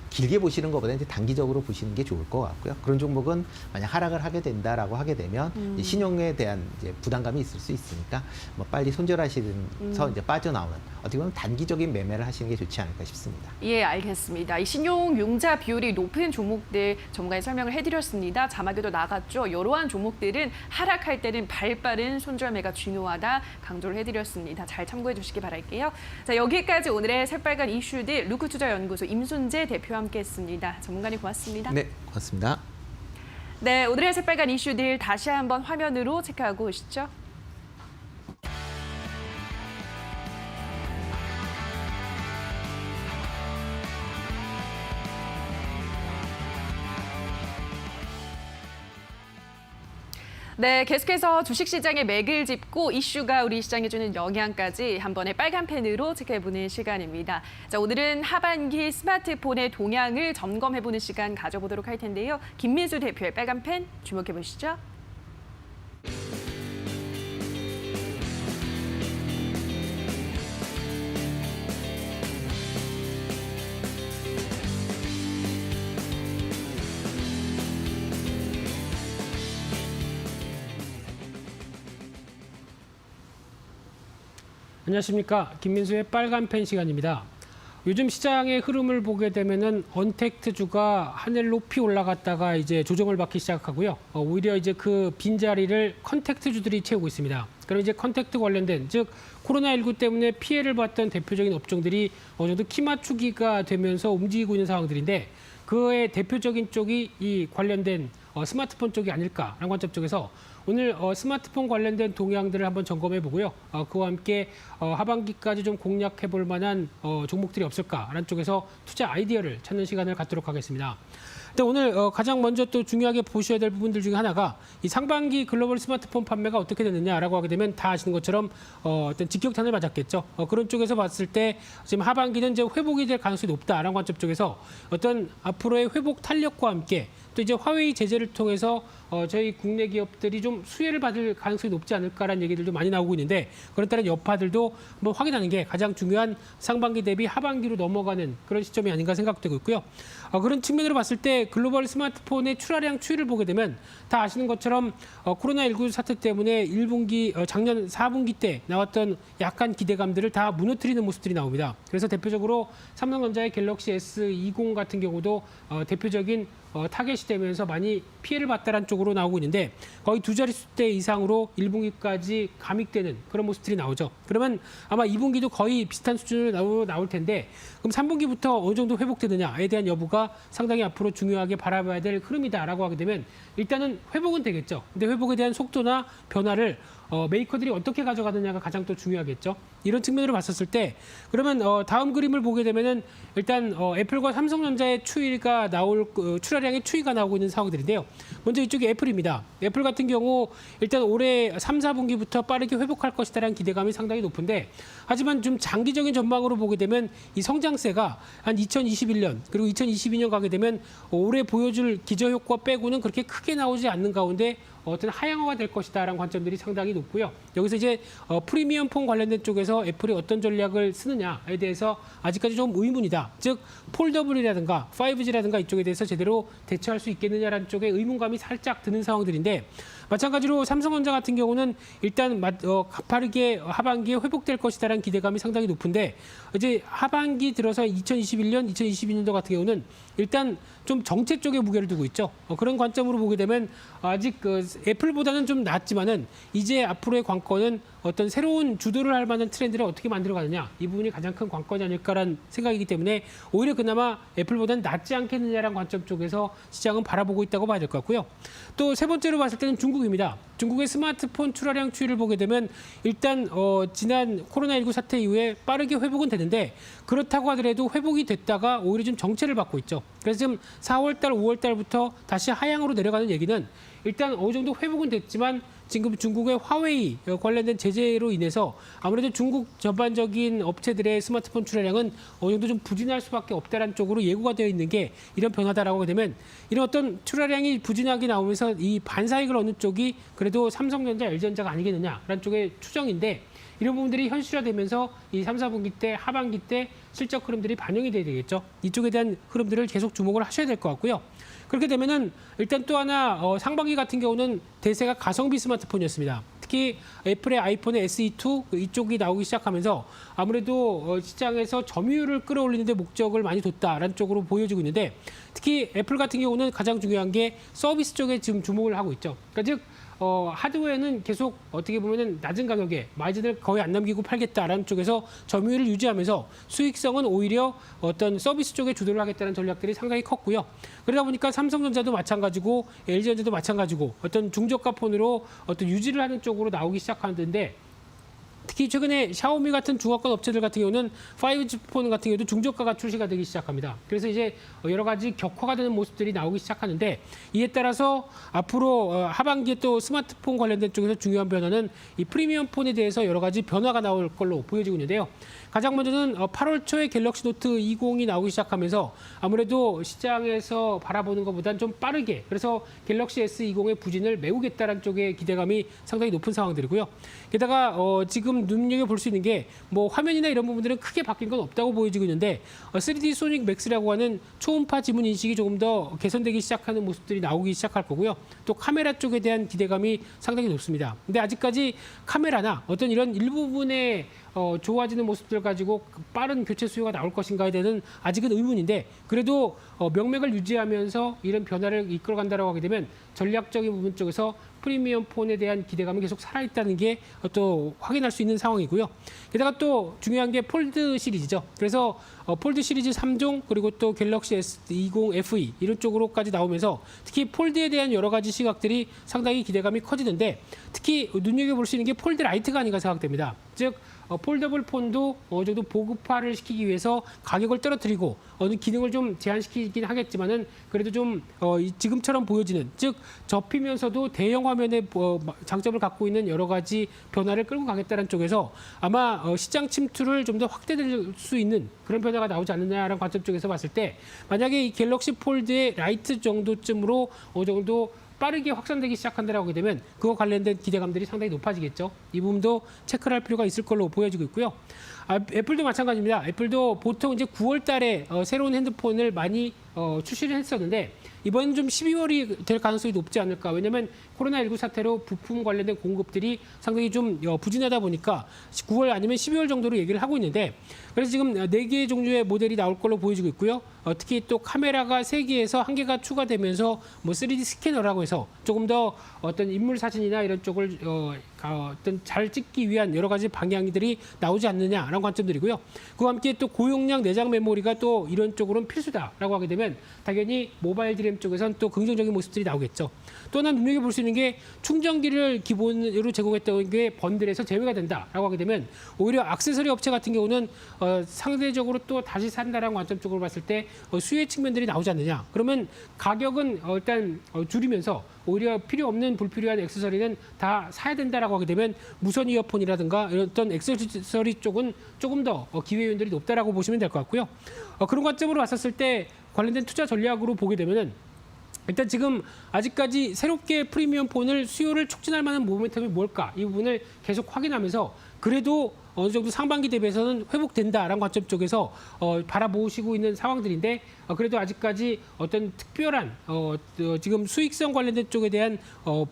길게 보시는 것보다 이제 단기적으로 보시는 게 좋을 것 같고요. 그런 종목은 만약 하락을 하게 된다라고 하게 되면 이제 신용에 대한 이제 부담감이 있을 수 있으니까 뭐 빨리 손절하시면서 이제 빠져나오는 어떻게 보면 단기적인 매매를 하시는 게 좋지 않을까 싶습니다. 예, 알겠습니다. 이 신용융자 비율이 높은 종목들 전문가님 설명을 해드렸습니다. 자막에도 나갔죠. 이러한 종목들은 하락할 때는 발빠른 손절매가 중요하다 강조를 해드렸습니다. 잘 참고해 주시기 바랄게요. 자, 여기까지 오늘의 새빨간 이슈들 루크투자연구소 임순재 대표와 함께했습니다. 전문가님 고맙습니다. 네, 고맙습니다. 네, 오늘의 새빨간 이슈들 다시 한번 화면으로 체크하고 오시죠. 네, 계속해서 주식시장의 맥을 짚고 이슈가 우리 시장에 주는 영향까지 한 번에 빨간 펜으로 체크해보는 시간입니다. 자, 오늘은 하반기 스마트폰의 동향을 점검해보는 시간 가져보도록 할 텐데요. 김민수 대표의 빨간 펜 주목해보시죠. 안녕하십니까. 김민수의 빨간 펜 시간입니다. 요즘 시장의 흐름을 보게 되면은 언택트주가 하늘 높이 올라갔다가 이제 조정을 받기 시작하고요. 오히려 이제 그 빈자리를 컨택트주들이 채우고 있습니다. 그럼 이제 컨택트 관련된 즉 코로나19 때문에 피해를 봤던 대표적인 업종들이 어느 정도 키 맞추기가 되면서 움직이고 있는 상황들인데 그의 대표적인 쪽이 이 관련된 스마트폰 쪽이 아닐까라는 관점 쪽에서 오늘 스마트폰 관련된 동향들을 한번 점검해 보고요. 그와 함께 하반기까지 좀 공략해 볼 만한 종목들이 없을까라는 쪽에서 투자 아이디어를 찾는 시간을 갖도록 하겠습니다. 근데 오늘 가장 먼저 또 중요하게 보셔야 될 부분들 중에 하나가 이 상반기 글로벌 스마트폰 판매가 어떻게 됐느냐라고 하게 되면 다 아시는 것처럼 어떤 직격탄을 맞았겠죠. 그런 쪽에서 봤을 때 지금 하반기는 이제 회복이 될 가능성이 높다라는 관점 쪽에서 어떤 앞으로의 회복 탄력과 함께 또 이제 화웨이 제재를 통해서 저희 국내 기업들이 좀 수혜를 받을 가능성이 높지 않을까라는 얘기들도 많이 나오고 있는데 그런 따른 여파들도 한번 확인하는 게 가장 중요한 상반기 대비 하반기로 넘어가는 그런 시점이 아닌가 생각되고 있고요. 그런 측면으로 봤을 때 글로벌 스마트폰의 출하량 추이를 보게 되면 다 아시는 것처럼 코로나19 사태 때문에 1분기 작년 4분기 때 나왔던 약간 기대감들을 다 무너뜨리는 모습들이 나옵니다. 그래서 대표적으로 삼성전자의 갤럭시 S20 같은 경우도 대표적인 타겟이 되면서 많이 피해를 봤다는 쪽으로 나오고 있는데 거의 두 자릿수대 이상으로 1분기까지 감익되는 그런 모습들이 나오죠. 그러면 아마 2분기도 거의 비슷한 수준으로 나올 텐데 그럼 3분기부터 어느 정도 회복되느냐에 대한 여부가 상당히 앞으로 중요하게 바라봐야 될 흐름이다라고 하게 되면 일단은 회복은 되겠죠. 근데 회복에 대한 속도나 변화를 메이커들이 어떻게 가져가느냐가 가장 또 중요하겠죠. 이런 측면으로 봤었을 때 그러면 다음 그림을 보게 되면은 일단 애플과 삼성전자의 추이가 나올 출하량의 추이가 나오고 있는 상황들인데요. 먼저 이쪽이 애플입니다. 애플 같은 경우 일단 올해 3, 4분기부터 빠르게 회복할 것이다라는 기대감이 상당히 높은데 하지만 좀 장기적인 전망으로 보게 되면 이 성장세가 한 2021년 그리고 2022년 가게 되면 올해 보여줄 기저효과 빼고는 그렇게 크게 나오지 않는 가운데 어떤 하향화가 될 것이다라는 관점들이 상당히 높고요. 여기서 이제 프리미엄 폰 관련된 쪽에서 애플이 어떤 전략을 쓰느냐에 대해서 아직까지 좀 의문이다. 즉 폴더블이라든가 5G라든가 이쪽에 대해서 제대로 대처할 수 있겠느냐라는 쪽에 의문감이 살짝 드는 상황들인데 마찬가지로 삼성전자 같은 경우는 일단 가파르게 하반기에 회복될 것이다라는 기대감이 상당히 높은데 이제 하반기 들어서 2021년, 2022년도 같은 경우는 일단 좀 정책 쪽에 무게를 두고 있죠. 그런 관점으로 보게 되면 아직 애플보다는 좀 낫지만은 이제 앞으로의 관건은 어떤 새로운 주도를 할 만한 트렌드를 어떻게 만들어가느냐 이 부분이 가장 큰 관건이 아닐까라는 생각이기 때문에 오히려 그나마 애플보다는 낫지 않겠느냐라는 관점 쪽에서 시장은 바라보고 있다고 봐야 될 것 같고요. 또 세 번째로 봤을 때는 중국입니다. 중국의 스마트폰 출하량 추이를 보게 되면 일단 지난 코로나19 사태 이후에 빠르게 회복은 되는데 그렇다고 하더라도 회복이 됐다가 오히려 좀 정체를 받고 있죠. 그래서 지금 4월 달, 5월 달부터 다시 하향으로 내려가는 얘기는 일단 어느 정도 회복은 됐지만 지금 중국의 화웨이 관련된 제재로 인해서 아무래도 중국 전반적인 업체들의 스마트폰 출하량은 어느 정도 좀 부진할 수밖에 없다는 쪽으로 예고가 되어 있는 게 이런 변화다라고 하게 되면 이런 어떤 출하량이 부진하게 나오면서 이 반사익을 얻는 쪽이 그래도 삼성전자, LG전자가 아니겠느냐라는 쪽의 추정인데 이런 부분들이 현실화되면서 이 3, 4분기 때 하반기 때 실적 흐름들이 반영이 돼야 되겠죠. 이쪽에 대한 흐름들을 계속 주목을 하셔야 될 것 같고요. 그렇게 되면은 일단 또 하나 상반기 같은 경우는 대세가 가성비 스마트폰이었습니다. 특히 애플의 아이폰의 SE2 이쪽이 나오기 시작하면서 아무래도 시장에서 점유율을 끌어올리는 데 목적을 많이 뒀다라는 쪽으로 보여지고 있는데 특히 애플 같은 경우는 가장 중요한 게 서비스 쪽에 지금 주목을 하고 있죠. 그러니까 즉 하드웨어는 계속 어떻게 보면은 낮은 가격에 마진을 거의 안 남기고 팔겠다라는 쪽에서 점유율을 유지하면서 수익성은 오히려 어떤 서비스 쪽에 주도를 하겠다는 전략들이 상당히 컸고요. 그러다 보니까 삼성전자도 마찬가지고 LG전자도 마찬가지고 어떤 중저가 폰으로 어떤 유지를 하는 쪽으로 나오기 시작하는데 특히 최근에 샤오미 같은 중화권 업체들 같은 경우는 5G 폰 같은 경우도 중저가가 출시가 되기 시작합니다. 그래서 이제 여러 가지 격화가 되는 모습들이 나오기 시작하는데 이에 따라서 앞으로 하반기에 또 스마트폰 관련된 쪽에서 중요한 변화는 이 프리미엄 폰에 대해서 여러 가지 변화가 나올 걸로 보여지고 있는데요. 가장 먼저는 8월 초에 갤럭시 노트 20이 나오기 시작하면서 아무래도 시장에서 바라보는 것보다는 좀 빠르게 그래서 갤럭시 S20의 부진을 메우겠다는 쪽의 기대감이 상당히 높은 상황들이고요. 게다가 지금 눈여겨볼 수 있는 게 뭐 화면이나 이런 부분들은 크게 바뀐 건 없다고 보여지고 있는데 3D 소닉 맥스라고 하는 초음파 지문 인식이 조금 더 개선되기 시작하는 모습들이 나오기 시작할 거고요. 또 카메라 쪽에 대한 기대감이 상당히 높습니다. 근데 아직까지 카메라나 어떤 이런 일부분의 좋아지는 모습들 가지고 빠른 교체 수요가 나올 것인가에 대해서는 아직은 의문인데 그래도 명맥을 유지하면서 이런 변화를 이끌어간다고 하게 되면 전략적인 부분 쪽에서 프리미엄 폰에 대한 기대감이 계속 살아있다는 게 또 확인할 수 있는 상황이고요. 게다가 또 중요한 게 폴드 시리즈죠. 그래서 폴드 시리즈 3종 그리고 또 갤럭시 S20 FE 이런 쪽으로까지 나오면서 특히 폴드에 대한 여러 가지 시각들이 상당히 기대감이 커지는데 특히 눈여겨볼 수 있는 게 폴드 라이트가 아닌가 생각됩니다. 즉 폴더블 폰도 어느 정도 보급화를 시키기 위해서 가격을 떨어뜨리고 어느 기능을 좀 제한시키긴 하겠지만은 그래도 좀 지금처럼 보여지는 즉 접히면서도 대형 화면의 장점을 갖고 있는 여러 가지 변화를 끌고 가겠다는 쪽에서 아마 시장 침투를 좀 더 확대될 수 있는 그런 변화가 나오지 않느냐라는 관점 쪽에서 봤을 때 만약에 이 갤럭시 폴드의 라이트 정도쯤으로 어느 정도 빠르게 확산되기 시작한다라고 하게 되면 그거 관련된 기대감들이 상당히 높아지겠죠. 이 부분도 체크를 할 필요가 있을 걸로 보여지고 있고요. 애플도 마찬가지입니다. 애플도 보통 이제 9월 달에 새로운 핸드폰을 많이 출시를 했었는데 이번엔 좀 12월이 될 가능성이 높지 않을까. 왜냐하면 코로나19 사태로 부품 관련된 공급들이 상당히 좀 부진하다 보니까 9월 아니면 12월 정도로 얘기를 하고 있는데 그래서 지금 4개의 종류의 모델이 나올 걸로 보여지고 있고요. 특히 또 카메라가 3개에서 1개가 추가되면서 뭐 3D 스캐너라고 해서 조금 더 어떤 인물 사진이나 이런 쪽을 어떤 잘 찍기 위한 여러 가지 방향들이 나오지 않느냐라는 관점들이고요. 그와 함께 또 고용량 내장 메모리가 또 이런 쪽으로는 필수다라고 하게 되면 당연히 모바일 디램 쪽에선 또 긍정적인 모습들이 나오겠죠. 또 하나 눈여겨볼 수 있는 게 충전기를 기본으로 제공했던 게 번들에서 제외가 된다라고 하게 되면 오히려 액세서리 업체 같은 경우는 상대적으로 또 다시 산다라는 관점 쪽으로 봤을 때 수혜 측면들이 나오지 않느냐. 그러면 가격은 일단 줄이면서 오히려 필요 없는 불필요한 액세서리는 다 사야 된다라고 하게 되면 무선 이어폰이라든가 이런 어떤 액세서리 쪽은 조금 더 기회 요인들이 높다라고 보시면 될 것 같고요. 그런 관점으로 봤었을 때 관련된 투자 전략으로 보게 되면은 일단 지금 아직까지 새롭게 프리미엄 폰을 수요를 촉진할 만한 모멘텀이 뭘까 이 부분을 계속 확인하면서 그래도 어느 정도 상반기 대비해서는 회복된다라는 관점 쪽에서 바라보시고 있는 상황들인데 그래도 아직까지 어떤 특별한 지금 수익성 관련된 쪽에 대한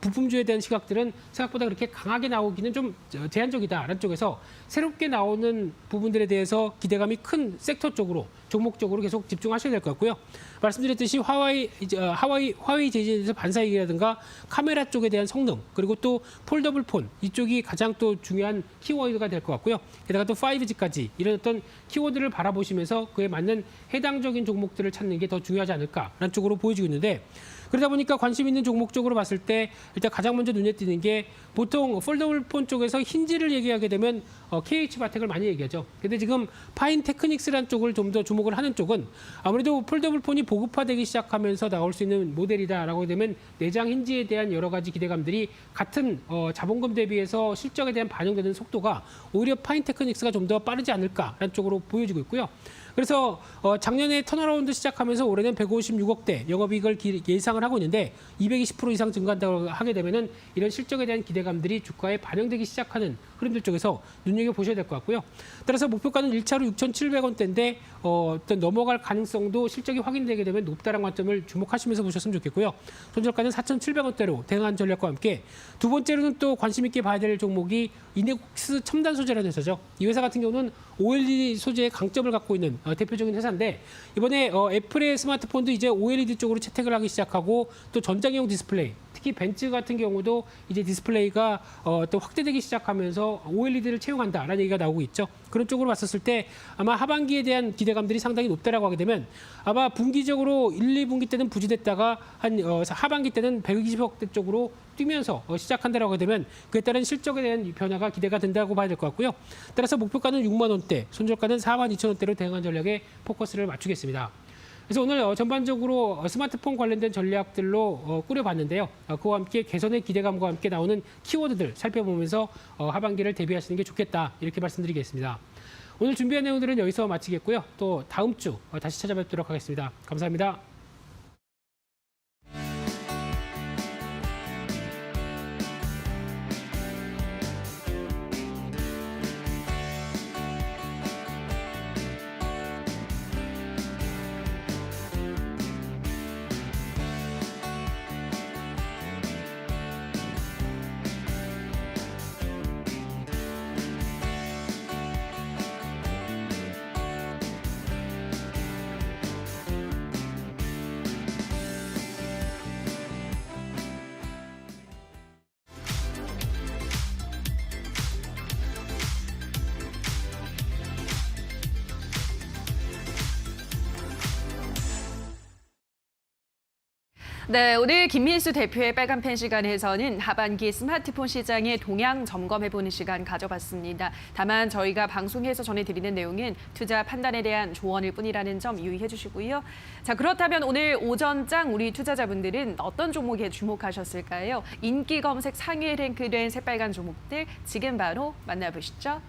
부품주에 대한 시각들은 생각보다 그렇게 강하게 나오기는 좀 제한적이다라는 쪽에서 새롭게 나오는 부분들에 대해서 기대감이 큰 섹터 쪽으로 종목 쪽으로 계속 집중하셔야 될 것 같고요. 말씀드렸듯이 화웨이 제지에서 반사이기라든가 카메라 쪽에 대한 성능 그리고 또 폴더블 폰 이쪽이 가장 또 중요한 키워드가 될 것 같고요. 게다가 또 5G까지 이런 어떤 키워드를 바라보시면서 그에 맞는 해당적인 종목들을 찾는 게 더 중요하지 않을까라는 쪽으로 보여지고 있는데 그러다 보니까 관심 있는 종목 쪽으로 봤을 때 일단 가장 먼저 눈에 띄는 게 보통 폴더블 폰 쪽에서 힌지를 얘기하게 되면 KH바텍을 많이 얘기하죠. 근데 지금 파인 테크닉스라는 쪽을 좀 더 주목을 하는 쪽은 아무래도 폴더블 폰이 보급화되기 시작하면서 나올 수 있는 모델이다라고 되면 내장 힌지에 대한 여러 가지 기대감들이 같은 자본금 대비해서 실적에 대한 반영되는 속도가 오히려 파인 테크닉스가 좀 더 빠르지 않을까라는 쪽으로 보여지고 있고요. 그래서 작년에 턴어라운드 시작하면서 올해는 156억대 영업이익을 예상을 하고 있는데 220% 이상 증가한다고 하게 되면은 이런 실적에 대한 기대감들이 주가에 반영되기 시작하는 흐름들 쪽에서 눈여겨보셔야 될 것 같고요. 따라서 목표가는 1차로 6,700원대인데 어떤 넘어갈 가능성도 실적이 확인되게 되면 높다는 관점을 주목하시면서 보셨으면 좋겠고요. 손절가는 4,700원대로 대응한 전략과 함께 두 번째로는 또 관심 있게 봐야 될 종목이 이넥스 첨단 소재라는 회사죠. 이 회사 같은 경우는 OLED 소재의 강점을 갖고 있는 대표적인 회사인데 이번에 애플의 스마트폰도 이제 OLED 쪽으로 채택을 하기 시작하고 또 전장형 디스플레이 특히 벤츠 같은 경우도 이제 디스플레이가 또 확대되기 시작하면서 OLED를 채용한다라는 얘기가 나오고 있죠. 그런 쪽으로 봤었을 때 아마 하반기에 대한 기대감들이 상당히 높다라고 하게 되면 아마 분기적으로 1, 2분기 때는 부진했다가 한 하반기 때는 120억대 쪽으로 뛰면서 시작한다라고 하게 되면 그에 따른 실적에 대한 변화가 기대가 된다고 봐야 될 것 같고요. 따라서 목표가는 6만 원대, 손절가는 4만 2천 원대로 대응한 전략에 포커스를 맞추겠습니다. 그래서 오늘 전반적으로 스마트폰 관련된 전략들로 꾸려봤는데요. 그와 함께 개선의 기대감과 함께 나오는 키워드들 살펴보면서 하반기를 대비하시는 게 좋겠다 이렇게 말씀드리겠습니다. 오늘 준비한 내용들은 여기서 마치겠고요. 또 다음 주 다시 찾아뵙도록 하겠습니다. 감사합니다. 네, 오늘 김민수 대표의 빨간펜 시간에서는 하반기 스마트폰 시장의 동향 점검해보는 시간 가져봤습니다. 다만 저희가 방송에서 전해드리는 내용은 투자 판단에 대한 조언일 뿐이라는 점 유의해 주시고요. 자, 그렇다면 오늘 오전장 우리 투자자분들은 어떤 종목에 주목하셨을까요? 인기 검색 상위에 랭크된 새빨간 종목들 지금 바로 만나보시죠.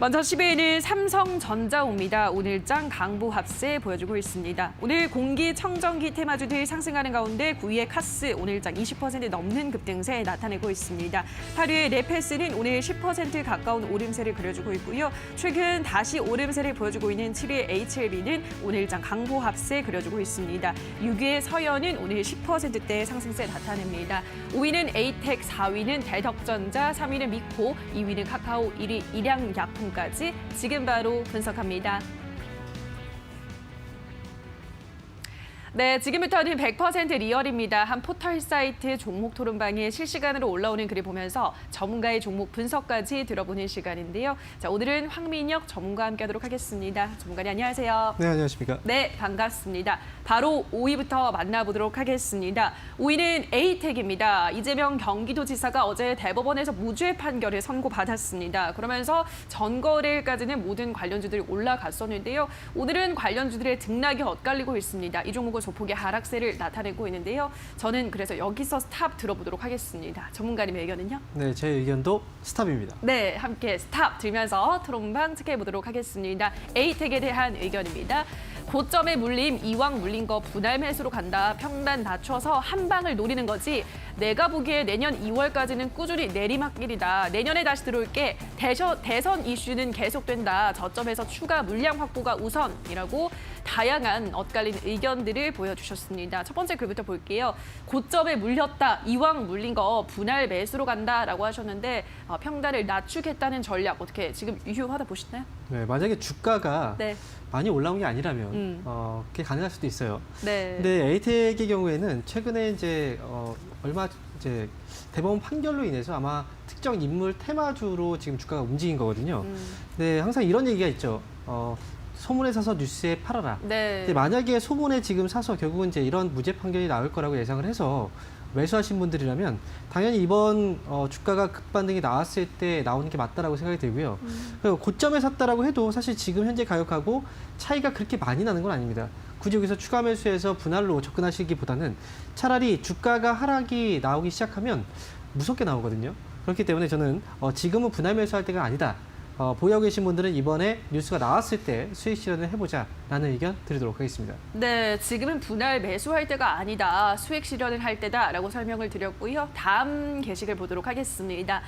먼저 10위에는 삼성전자옵니다. 오늘장 강보합세 보여주고 있습니다. 오늘 공기청정기 테마주들 상승하는 가운데 9위의 카스 오늘장 20% 넘는 급등세 나타내고 있습니다. 8위의 네페스는 오늘 10% 가까운 오름세를 그려주고 있고요. 최근 다시 오름세를 보여주고 있는 7위의 HLB는 오늘장 강보합세 그려주고 있습니다. 6위의 서현은 오늘 10%대 상승세 나타냅니다. 5위는 에이텍, 4위는 대덕전자, 3위는 미코, 2위는 카카오, 1위 일양약품 까지 지금 바로 분석합니다. 네, 지금부터는 100% 리얼입니다. 한 포털 사이트 종목 토론방에 실시간으로 올라오는 글을 보면서 전문가의 종목 분석까지 들어보는 시간인데요. 자, 오늘은 황민혁 전문가와 함께하도록 하겠습니다. 전문가님 안녕하세요. 네, 안녕하십니까. 네, 반갑습니다. 바로 5위부터 만나보도록 하겠습니다. 5위는 에이텍입니다. 이재명 경기도지사가 어제 대법원에서 무죄 판결을 선고받았습니다. 그러면서 전거래일까지는 모든 관련주들이 올라갔었는데요. 오늘은 관련주들의 등락이 엇갈리고 있습니다. 이 종목은 소폭의 하락세를 나타내고 있는데요. 저는 그래서 여기서 스탑 들어보도록 하겠습니다. 전문가님의 의견은요? 네, 제 의견도 스탑입니다. 네, 함께 스탑 들면서 토론방 체크해보도록 하겠습니다. 에이텍에 대한 의견입니다. 고점에 물림, 이왕 물린 거 분할 매수로 간다. 평단 낮춰서 한 방을 노리는 거지. 내가 보기에 내년 2월까지는 꾸준히 내리막길이다. 내년에 다시 들어올게. 대선 이슈는 계속된다. 저점에서 추가 물량 확보가 우선이라고 다양한 엇갈린 의견들을 보여주셨습니다. 첫 번째 글부터 볼게요. 고점에 물렸다. 이왕 물린 거 분할 매수로 간다라고 하셨는데 평단을 낮추겠다는 전략 어떻게 지금 유효하다 보시나요? 네, 만약에 주가가 네. 많이 올라온 게 아니라면 그게 가능할 수도 있어요. 네. 근데 에이텍의 경우에는 최근에 이제 얼마 이제 대법원 판결로 인해서 아마 특정 인물 테마주로 지금 주가가 움직인 거거든요. 근데 항상 이런 얘기가 있죠. 소문에 사서 뉴스에 팔아라. 네. 근데 만약에 소문에 지금 사서 결국은 이제 이런 무죄 판결이 나올 거라고 예상을 해서 매수하신 분들이라면 당연히 이번 주가가 급반등이 나왔을 때 나오는 게 맞다라고 생각이 들고요. 그리고 고점에 샀다라고 해도 사실 지금 현재 가격하고 차이가 그렇게 많이 나는 건 아닙니다. 굳이 여기서 추가 매수해서 분할로 접근하시기보다는 차라리 주가가 하락이 나오기 시작하면 무섭게 나오거든요. 그렇기 때문에 저는 지금은 분할 매수할 때가 아니다. 보유하고 계신 분들은 이번에 뉴스가 나왔을 때 수익 실현을 해보자라는 의견 드리도록 하겠습니다. 네, 지금은 분할 매수할 때가 아니다. 수익 실현을 할 때다라고 설명을 드렸고요. 다음 게시글 보도록 하겠습니다.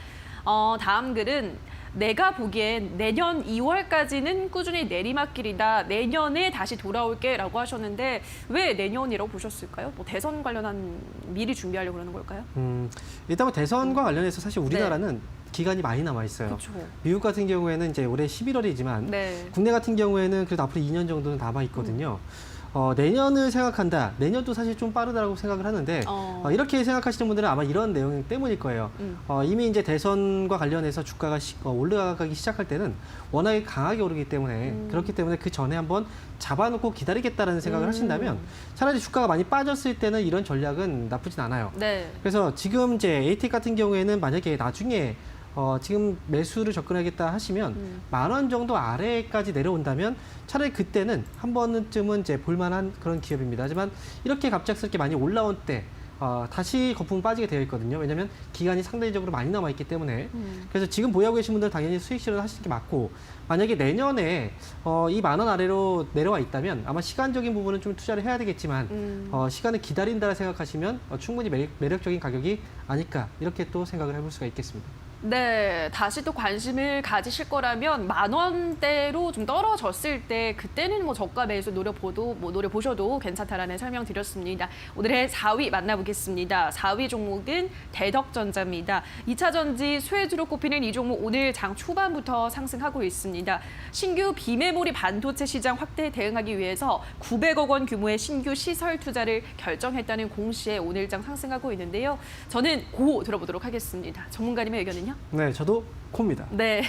다음 글은 내가 보기엔 내년 2월까지는 꾸준히 내리막길이다. 내년에 다시 돌아올게라고 하셨는데 왜 내년이라고 보셨을까요? 뭐 대선 관련한 미리 준비하려고 그러는 걸까요? 일단 뭐 대선과 관련해서 사실 우리나라는 기간이 많이 남아 있어요. 그렇죠. 미국 같은 경우에는 이제 올해 11월이지만 네. 국내 같은 경우에는 그래도 앞으로 2년 정도는 남아 있거든요. 내년을 생각한다. 내년도 사실 좀 빠르다고 생각을 하는데 이렇게 생각하시는 분들은 아마 이런 내용 때문일 거예요. 이미 이제 대선과 관련해서 주가가 올라가기 시작할 때는 워낙에 강하게 오르기 때문에 그렇기 때문에 그 전에 한번 잡아놓고 기다리겠다라는 생각을 하신다면 차라리 주가가 많이 빠졌을 때는 이런 전략은 나쁘진 않아요. 네. 그래서 지금 이제 에이텍 같은 경우에는 만약에 나중에 지금 매수를 접근하겠다 하시면 10,000원 정도 아래까지 내려온다면 차라리 그때는 한 번쯤은 이제 볼만한 그런 기업입니다. 하지만 이렇게 갑작스럽게 많이 올라온 때 다시 거품이 빠지게 되어 있거든요. 왜냐하면 기간이 상대적으로 많이 남아있기 때문에. 그래서 지금 보유하고 계신 분들은 당연히 수익 실현을 하시는 게 맞고 만약에 내년에 이 10,000원 아래로 내려와 있다면 아마 시간적인 부분은 좀 투자를 해야 되겠지만 시간을 기다린다라 생각하시면 충분히 매력적인 가격이 아닐까 이렇게 또 생각을 해볼 수가 있겠습니다. 네, 다시 또 관심을 가지실 거라면 10,000원대로 좀 떨어졌을 때 그때는 뭐 저가 매수 노려보셔도 괜찮다라는 설명 드렸습니다. 오늘의 4위 만나보겠습니다. 4위 종목은 대덕전자입니다. 2차 전지 수혜주로 꼽히는 이 종목 오늘 장 초반부터 상승하고 있습니다. 신규 비메모리 반도체 시장 확대에 대응하기 위해서 900억 원 규모의 신규 시설 투자를 결정했다는 공시에 오늘 장 상승하고 있는데요. 저는 고 들어보도록 하겠습니다. 전문가님의 의견은요? 있거든요. 네, 저도 코입니다. 네.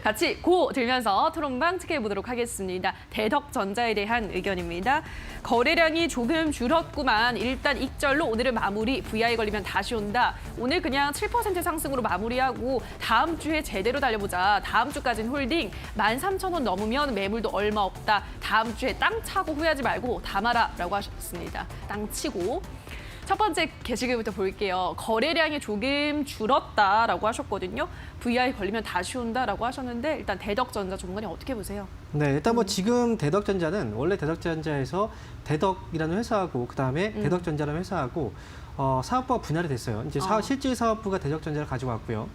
같이 고 들면서 토론방 체크해 보도록 하겠습니다. 대덕전자에 대한 의견입니다. 거래량이 조금 줄었구만. 일단 익절로 오늘은 마무리. VI 걸리면 다시 온다. 오늘 그냥 7% 상승으로 마무리하고 다음 주에 제대로 달려보자. 다음 주까지는 홀딩. 13,000원 넘으면 매물도 얼마 없다. 다음 주에 땅 차고 후회하지 말고 담아라라고 하셨습니다. 땅 치고. 첫 번째 게시글부터 볼게요. 거래량이 조금 줄었다라고 하셨거든요. VI 걸리면 다시 온다라고 하셨는데 일단 대덕전자 전문가님 어떻게 보세요? 네, 일단 뭐 지금 대덕전자는 원래 대덕전자에서 대덕이라는 회사하고 그다음에 대덕전자라는 회사하고 사업부가 분할이 됐어요. 이제 실질 사업부가 대덕전자를 가지고 왔고요.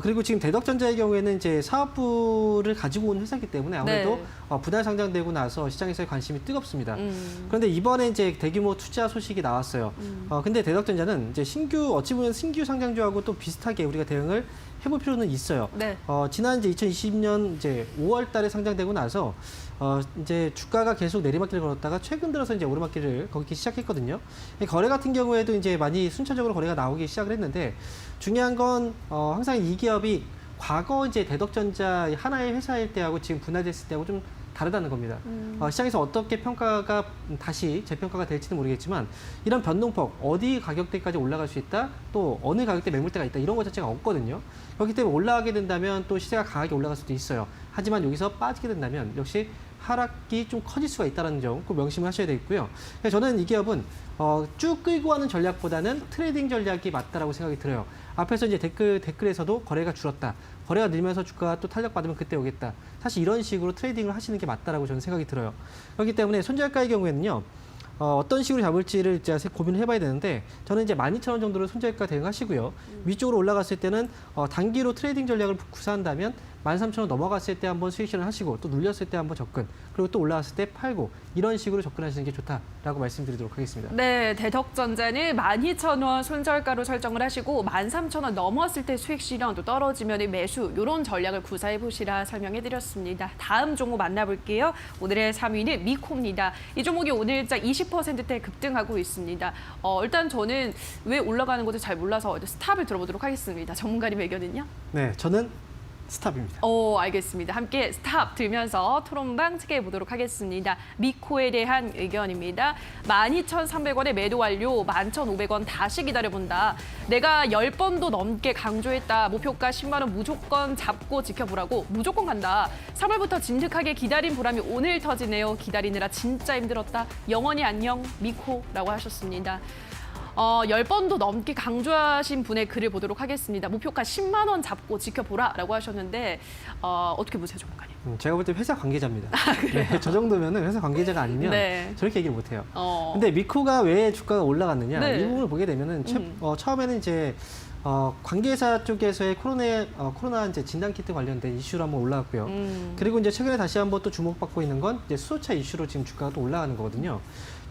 그리고 지금 대덕전자의 경우에는 이제 사업부를 가지고 온 회사이기 때문에 아무래도 네. 분할 상장되고 나서 시장에서의 관심이 뜨겁습니다. 그런데 이번에 이제 대규모 투자 소식이 나왔어요. 근데 대덕전자는 이제 어찌 보면 신규 상장주하고 또 비슷하게 우리가 대응을 해볼 필요는 있어요. 네. 지난 이제 2020년 이제 5월 달에 상장되고 나서 이제 주가가 계속 내리막길을 걸었다가 최근 들어서 이제 오르막길을 걷기 시작했거든요. 거래 같은 경우에도 이제 많이 순차적으로 거래가 나오기 시작을 했는데 중요한 건 항상 이 기업이 과거 이제 대덕전자 하나의 회사일 때하고 지금 분할됐을 때하고 좀 다르다는 겁니다. 시장에서 어떻게 평가가 다시 재평가가 될지는 모르겠지만 이런 변동폭, 어디 가격대까지 올라갈 수 있다, 또 어느 가격대 매물대가 있다 이런 것 자체가 없거든요. 그렇기 때문에 올라가게 된다면 또 시세가 강하게 올라갈 수도 있어요. 하지만 여기서 빠지게 된다면 역시 하락이 좀 커질 수가 있다는 점 꼭 명심을 하셔야 되겠고요. 저는 이 기업은 쭉 끌고 가는 전략보다는 트레이딩 전략이 맞다라고 생각이 들어요. 앞에서 이제 댓글에서도 거래가 줄었다. 거래가 늘면서 주가가 또 탄력받으면 그때 오겠다. 사실 이런 식으로 트레이딩을 하시는 게 맞다라고 저는 생각이 들어요. 그렇기 때문에 손절가의 경우에는요. 어떤 식으로 잡을지를 이제 고민을 해봐야 되는데 저는 이제 12,000원 정도로 손절가 대응하시고요. 위쪽으로 올라갔을 때는 단기로 트레이딩 전략을 구사한다면 13,000원 넘어갔을 때 한번 수익 실현 하시고 또 눌렸을 때 한번 접근 그리고 또 올라갔을 때 팔고 이런 식으로 접근하시는 게 좋다라고 말씀드리도록 하겠습니다. 네, 대덕전자는 12,000원 손절가로 설정을 하시고 13,000원 넘었을 때 수익 실현 또 떨어지면 매수 이런 전략을 구사해 보시라 설명해 드렸습니다. 다음 종목 만나볼게요. 오늘의 3위는 미코입니다. 이 종목이 오늘자 20%대 급등하고 있습니다. 일단 저는 왜 올라가는 건지 잘 몰라서 스탑을 들어보도록 하겠습니다. 전문가님 의견은요? 네, 저는 스탑입니다. 알겠습니다. 함께 스탑 들면서 토론방 체크해 보도록 하겠습니다. 미코에 대한 의견입니다. 12,300원에 매도 완료, 11,500원 다시 기다려본다. 내가 10번도 넘게 강조했다. 목표가 10만 원 무조건 잡고 지켜보라고. 무조건 간다. 3월부터 진득하게 기다린 보람이 오늘 터지네요. 기다리느라 진짜 힘들었다. 영원히 안녕 미코라고 하셨습니다. 10번도 넘게 강조하신 분의 글을 보도록 하겠습니다. 목표가 10만 원 잡고 지켜보라라고 하셨는데 어떻게 보세요, 전문가님? 제가 볼 때 회사 관계자입니다. 네, 저 정도면은 회사 관계자가 아니면 네. 저렇게 얘기를 못해요. 근데 미코가 왜 주가가 올라갔느냐 네. 이 부분을 보게 되면은 처음에는 이제 관계사 쪽에서의 코로나 이제 진단 키트 관련된 이슈로 한번 올라왔고요. 그리고 이제 최근에 다시 한번 또 주목받고 있는 건 이제 수소차 이슈로 지금 주가가 또 올라가는 거거든요.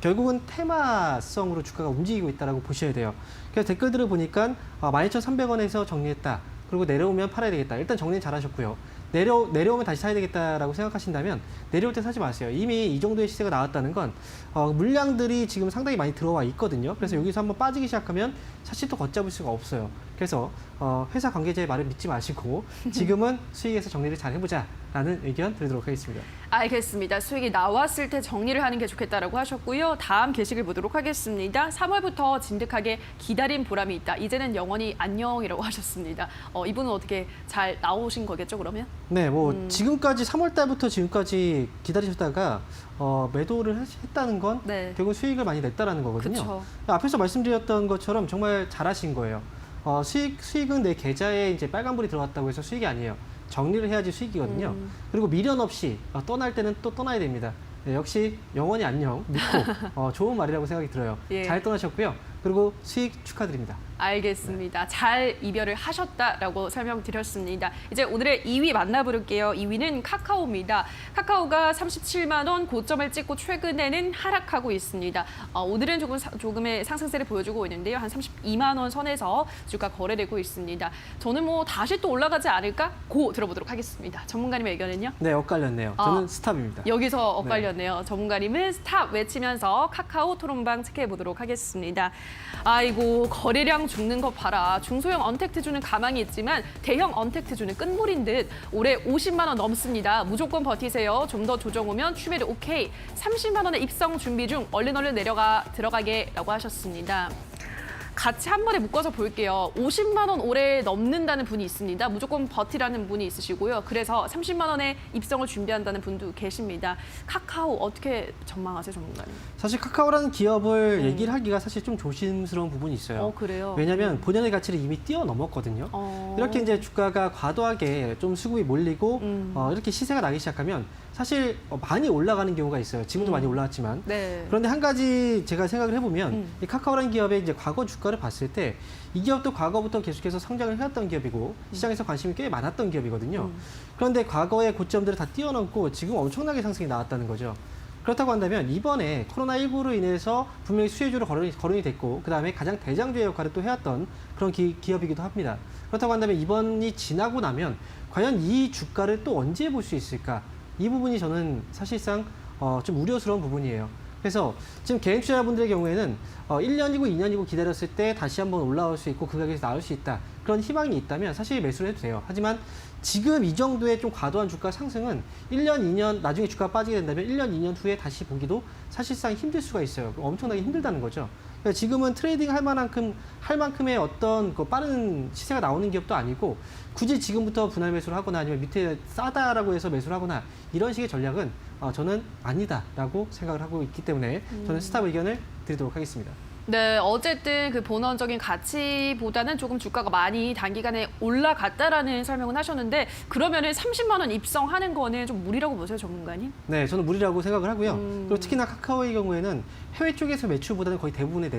결국은 테마성으로 주가가 움직이고 있다라고 보셔야 돼요. 그래서 댓글들을 보니까 12,300원에서 정리했다. 그리고 내려오면 팔아야 되겠다. 일단 정리 잘하셨고요. 내려오면 다시 사야 되겠다라고 생각하신다면 내려올 때 사지 마세요. 이미 이 정도의 시세가 나왔다는 건 물량들이 지금 상당히 많이 들어와 있거든요. 그래서 여기서 한번 빠지기 시작하면 사실 또 걷잡을 수가 없어요. 그래서 회사 관계자의 말을 믿지 마시고 지금은 수익에서 정리를 잘 해보자라는 의견 드리도록 하겠습니다. 알겠습니다. 수익이 나왔을 때 정리를 하는 게 좋겠다라고 하셨고요. 다음 게시글 보도록 하겠습니다. 3월부터 진득하게 기다린 보람이 있다. 이제는 영원히 안녕이라고 하셨습니다. 이분은 어떻게 잘 나오신 거겠죠, 그러면? 네, 지금까지 3월 달부터 지금까지 기다리셨다가 매도를 했다는 건 네. 결국 수익을 많이 냈다라는 거거든요. 그쵸. 앞에서 말씀드렸던 것처럼 정말 잘하신 거예요. 수익은 내 계좌에 이제 빨간불이 들어왔다고 해서 수익이 아니에요. 정리를 해야지 수익이거든요. 그리고 미련 없이 떠날 때는 또 떠나야 됩니다. 네, 역시 영원히 안녕 믿고 좋은 말이라고 생각이 들어요. 예. 잘 떠나셨고요. 그리고 수익 축하드립니다. 알겠습니다. 잘 이별을 하셨다라고 설명드렸습니다. 이제 오늘의 2위 만나볼게요. 2위는 카카오입니다. 카카오가 37만 원 고점을 찍고 최근에는 하락하고 있습니다. 오늘은 조금의 상승세를 보여주고 있는데요. 한 32만 원 선에서 주가 거래되고 있습니다. 저는 다시 또 올라가지 않을까? 고 들어보도록 하겠습니다. 전문가님의 의견은요? 네, 엇갈렸네요. 저는 스탑입니다. 여기서 엇갈렸네요. 전문가님은 스탑 외치면서 카카오 토론방 체크해 보도록 하겠습니다. 아이고 거래량 죽는 것 봐라. 중소형 언택트주는 가망이 있지만 대형 언택트주는 끝물인 듯 올해 50만 원 넘습니다. 무조건 버티세요. 좀 더 조정 오면 추매를 오케이. 30만 원의 입성 준비 중 얼른 들어가게라고 하셨습니다. 같이 한 번에 묶어서 볼게요. 50만 원 올해 넘는다는 분이 있습니다. 무조건 버티라는 분이 있으시고요. 그래서 30만 원의 입성을 준비한다는 분도 계십니다. 카카오 어떻게 전망하세요, 전문가님? 사실 카카오라는 기업을 얘기를 하기가 사실 좀 조심스러운 부분이 있어요. 그래요? 왜냐하면 본연의 가치를 이미 뛰어넘었거든요. 이렇게 이제 주가가 과도하게 좀 수급이 몰리고 이렇게 시세가 나기 시작하면 사실 많이 올라가는 경우가 있어요. 지금도 많이 올라왔지만. 네. 그런데 한 가지 제가 생각을 해보면 이 카카오라는 기업의 이제 과거 주가를 봤을 때 이 기업도 과거부터 계속해서 성장을 해왔던 기업이고 시장에서 관심이 꽤 많았던 기업이거든요. 그런데 과거의 고점들을 다 뛰어넘고 지금 엄청나게 상승이 나왔다는 거죠. 그렇다고 한다면 이번에 코로나19로 인해서 분명히 수혜주로 거론이 됐고 그다음에 가장 대장주의 역할을 또 해왔던 그런 기업이기도 합니다. 그렇다고 한다면 이번이 지나고 나면 과연 이 주가를 또 언제 볼 수 있을까? 이 부분이 저는 사실상 좀 우려스러운 부분이에요. 그래서 지금 개인 투자자분들의 경우에는 1년이고 2년이고 기다렸을 때 다시 한번 올라올 수 있고 그 가격에서 나올 수 있다. 그런 희망이 있다면 사실 매수를 해도 돼요. 하지만 지금 이 정도의 좀 과도한 주가 상승은 1년, 2년 나중에 주가가 빠지게 된다면 1년, 2년 후에 다시 보기도 사실상 힘들 수가 있어요. 엄청나게 힘들다는 거죠. 그러니까 지금은 트레이딩 할 만큼의 어떤 그 빠른 시세가 나오는 기업도 아니고 굳이 지금부터 분할 매수를 하거나 아니면 밑에 싸다라고 해서 매수를 하거나 이런 식의 전략은 저는 아니다라고 생각을 하고 있기 때문에 저는 스탑 의견을 드리도록 하겠습니다. 네, 어쨌든 그 본원적인 가치보다는 조금 주가가 많이 단기간에 올라갔다라는 설명을 하셨는데 그러면은 30만 원 입성하는 거는 좀 무리라고 보세요, 전문가님? 네, 저는 무리라고 생각을 하고요. 그리고 특히나 카카오의 경우에는 해외 쪽에서 매출보다는 거의 대부분의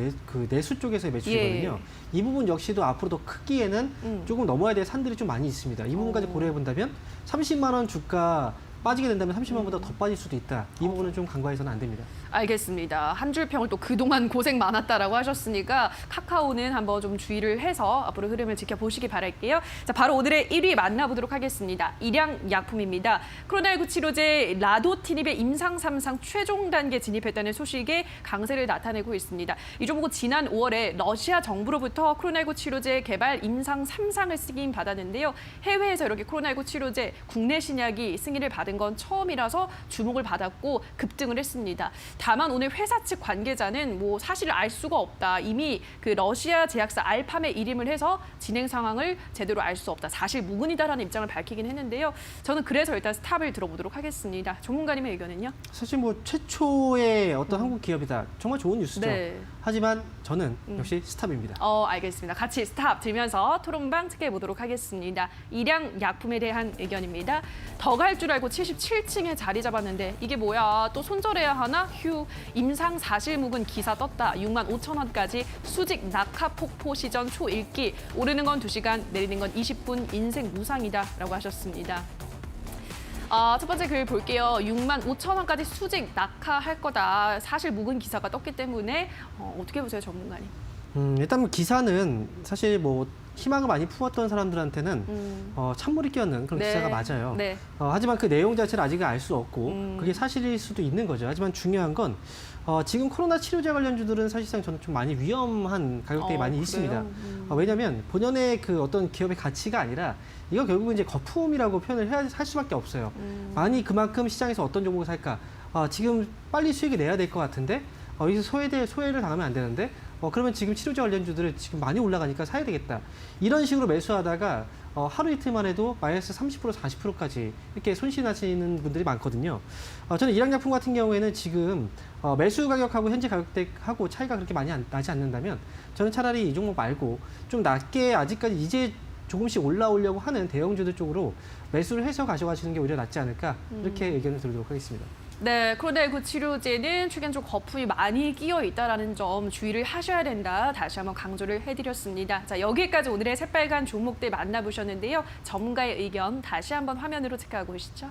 내수 쪽에서의 매출이거든요. 이 부분 역시도 앞으로 더 크기에는 조금 넘어야 될 산들이 좀 많이 있습니다. 이 부분까지 고려해 본다면 30만 원 주가 빠지게 된다면 30만 원보다 더 빠질 수도 있다. 이 부분은 좀 간과해서는 안 됩니다. 알겠습니다. 한 줄 평을 또 그동안 고생 많았다라고 하셨으니까 카카오는 한번 좀 주의를 해서 앞으로 흐름을 지켜보시기 바랄게요. 자, 바로 오늘의 1위 만나보도록 하겠습니다. 일양약품입니다. 코로나19 치료제 라도티닙의 임상 3상 최종 단계 진입했다는 소식에 강세를 나타내고 있습니다. 이 종목은 지난 5월에 러시아 정부로부터 코로나19 치료제 개발 임상 3상을 승인 받았는데요. 해외에서 이렇게 코로나19 치료제 국내 신약이 승인을 받은 건 처음이라서 주목을 받았고 급등을 했습니다. 다만 오늘 회사 측 관계자는 사실을 알 수가 없다. 이미 그 러시아 제약사 알팜에 일임을 해서 진행 상황을 제대로 알 수 없다. 사실 무근이다라는 입장을 밝히긴 했는데요. 저는 그래서 일단 스탑을 들어보도록 하겠습니다. 전문가님의 의견은요? 사실 최초의 어떤 한국 기업이다. 정말 좋은 뉴스죠. 네. 하지만 저는 역시 스탑입니다. 알겠습니다. 같이 스탑 들면서 토론방 특해 보도록 하겠습니다. 일양약품에 대한 의견입니다. 더 갈 줄 알고 77층에 자리 잡았는데 이게 뭐야? 또 손절해야 하나? 휴. 임상 사실무근 기사 떴다. 6만 5천 원까지 수직 낙하 폭포 시전 초읽기. 오르는 건 2시간, 내리는 건 20분. 인생 무상이다라고 하셨습니다. 첫 번째 글 볼게요. 6만 5천 원까지 수직 낙하할 거다. 사실 묵은 기사가 떴기 때문에 어떻게 보세요, 전문가님? 일단 기사는 사실 희망을 많이 품었던 사람들한테는 찬물이 끼얹는 그런 기사가 맞아요. 네. 하지만 그 내용 자체를 아직은 알 수 없고 그게 사실일 수도 있는 거죠. 하지만 중요한 건 지금 코로나 치료제 관련주들은 사실상 저는 좀 많이 위험한 가격대에 많이 그래요? 있습니다. 왜냐하면 본연의 그 어떤 기업의 가치가 아니라 이거 결국은 이제 거품이라고 표현을 할 수밖에 없어요. 만이 그만큼 시장에서 어떤 종목을 살까? 지금 빨리 수익이 내야 될 것 같은데 여기서 소외를 당하면 안 되는데 그러면 지금 치료제 관련주들을 지금 많이 올라가니까 사야 되겠다. 이런 식으로 매수하다가 하루 이틀만 해도 마이너스 30%, 40%까지 이렇게 손실하시는 분들이 많거든요. 저는 일양약품 같은 경우에는 지금 매수 가격하고 현재 가격대하고 차이가 그렇게 많이 나지 않는다면 저는 차라리 이 종목 말고 좀 낮게 아직까지 이제 조금씩 올라오려고 하는 대형주들 쪽으로 매수를 해서 가져가시는 게 오히려 낫지 않을까 이렇게 의견을 드리도록 하겠습니다. 네, 코로나19 치료제는 최근 좀 거품이 많이 끼어 있다는 점 주의를 하셔야 된다. 다시 한번 강조를 해드렸습니다. 자, 여기까지 오늘의 새빨간 종목들 만나보셨는데요. 전문가의 의견 다시 한번 화면으로 체크하고 오시죠.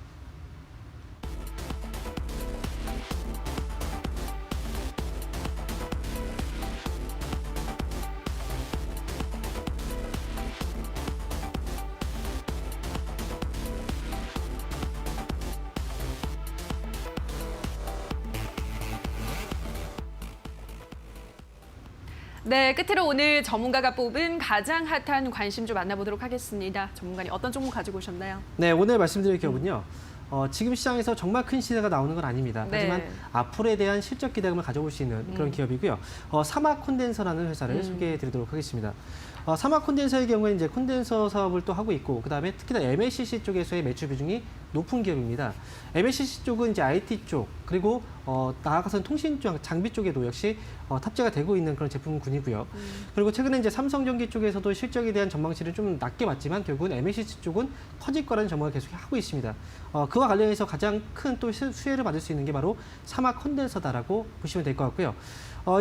네, 끝으로 오늘 전문가가 뽑은 가장 핫한 관심주 만나보도록 하겠습니다. 전문가님 어떤 종목 가지고 오셨나요? 네, 오늘 말씀드릴 기업은요. 지금 시장에서 정말 큰 시세가 나오는 건 아닙니다. 네. 하지만 앞으로에 대한 실적 기대감을 가져볼 수 있는 그런 기업이고요. 사막 콘덴서라는 회사를 소개해드리도록 하겠습니다. 사막 콘덴서의 경우에 이제 콘덴서 사업을 또 하고 있고, 그다음에 특히나 MLCC 쪽에서의 매출 비중이 높은 기업입니다. MLCC 쪽은 이제 IT 쪽, 그리고 나아가서는 통신 쪽, 장비 쪽에도 역시 탑재가 되고 있는 그런 제품군이고요. 그리고 최근에 이제 삼성전기 쪽에서도 실적에 대한 전망치를 좀 낮게 봤지만 결국은 MLCC 쪽은 커질 거라는 전망을 계속 하고 있습니다. 그와 관련해서 가장 큰 또 수혜를 받을 수 있는 게 바로 사막 콘덴서다라고 보시면 될 것 같고요.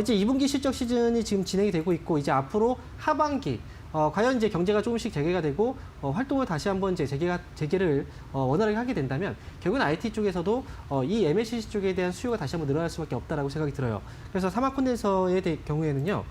이제 2분기 실적 시즌이 지금 진행이 되고 있고, 이제 앞으로 하반기 과연 이제 경제가 조금씩 재개가 되고 활동을 다시 한번 이제 재개를 원활하게 하게 된다면 결국은 IT 쪽에서도 이 MLCC 쪽에 대한 수요가 다시 한번 늘어날 수밖에 없다라고 생각이 들어요. 그래서 사막 콘덴서의 경우에는요,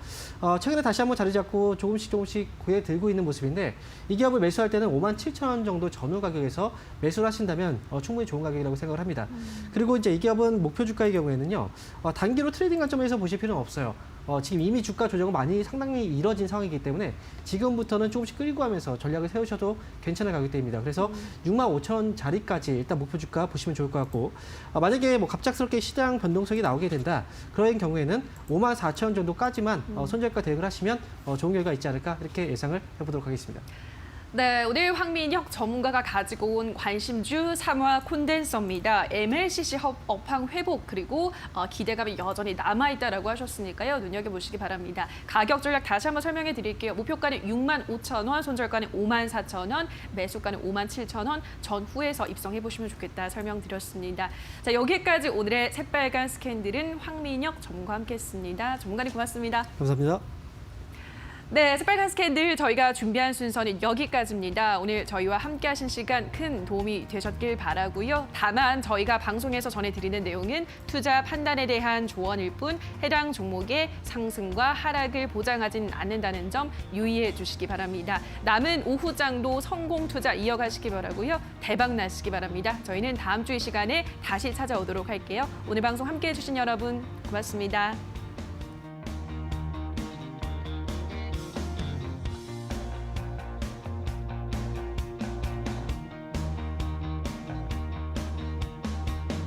최근에 다시 한번 자리 잡고 조금씩 고개 들고 있는 모습인데, 이 기업을 매수할 때는 57,000원 정도 전후 가격에서 매수를 하신다면 충분히 좋은 가격이라고 생각을 합니다. 그리고 이제 이 기업은 목표 주가의 경우에는요, 단기로 트레이딩 관점에서 보실 필요는 없어요. 지금 이미 주가 조정은 상당히 이뤄진 상황이기 때문에 지금부터는 조금씩 끌고 가면서 전략을 세우셔도 괜찮은 가격대입니다. 그래서 65,000원 자리까지 일단 목표 주가 보시면 좋을 것 같고, 만약에 뭐 갑작스럽게 시장 변동성이 나오게 된다, 그런 경우에는 54,000원 정도까지만 손절가 대응을 하시면 좋은 결과가 있지 않을까, 이렇게 예상을 해보도록 하겠습니다. 네, 오늘 황민혁 전문가가 가지고 온 관심주 삼화 콘덴서입니다. MLCC 업황 회복, 그리고 기대감이 여전히 남아있다라고 하셨으니까요. 눈여겨보시기 바랍니다. 가격 전략 다시 한번 설명해 드릴게요. 목표가는 65,000원, 손절가는 54,000원, 매수가는 57,000원, 전후에서 입성해 보시면 좋겠다 설명드렸습니다. 자, 여기까지 오늘의 새빨간 스캔들은 황민혁 전문가와 함께했습니다. 전문가님 고맙습니다. 감사합니다. 네, 새빨간 스캔들 저희가 준비한 순서는 여기까지입니다. 오늘 저희와 함께하신 시간 큰 도움이 되셨길 바라고요. 다만 저희가 방송에서 전해드리는 내용은 투자 판단에 대한 조언일 뿐 해당 종목의 상승과 하락을 보장하진 않는다는 점 유의해 주시기 바랍니다. 남은 오후장도 성공 투자 이어가시기 바라고요. 대박 나시기 바랍니다. 저희는 다음 주 이 시간에 다시 찾아오도록 할게요. 오늘 방송 함께해 주신 여러분 고맙습니다.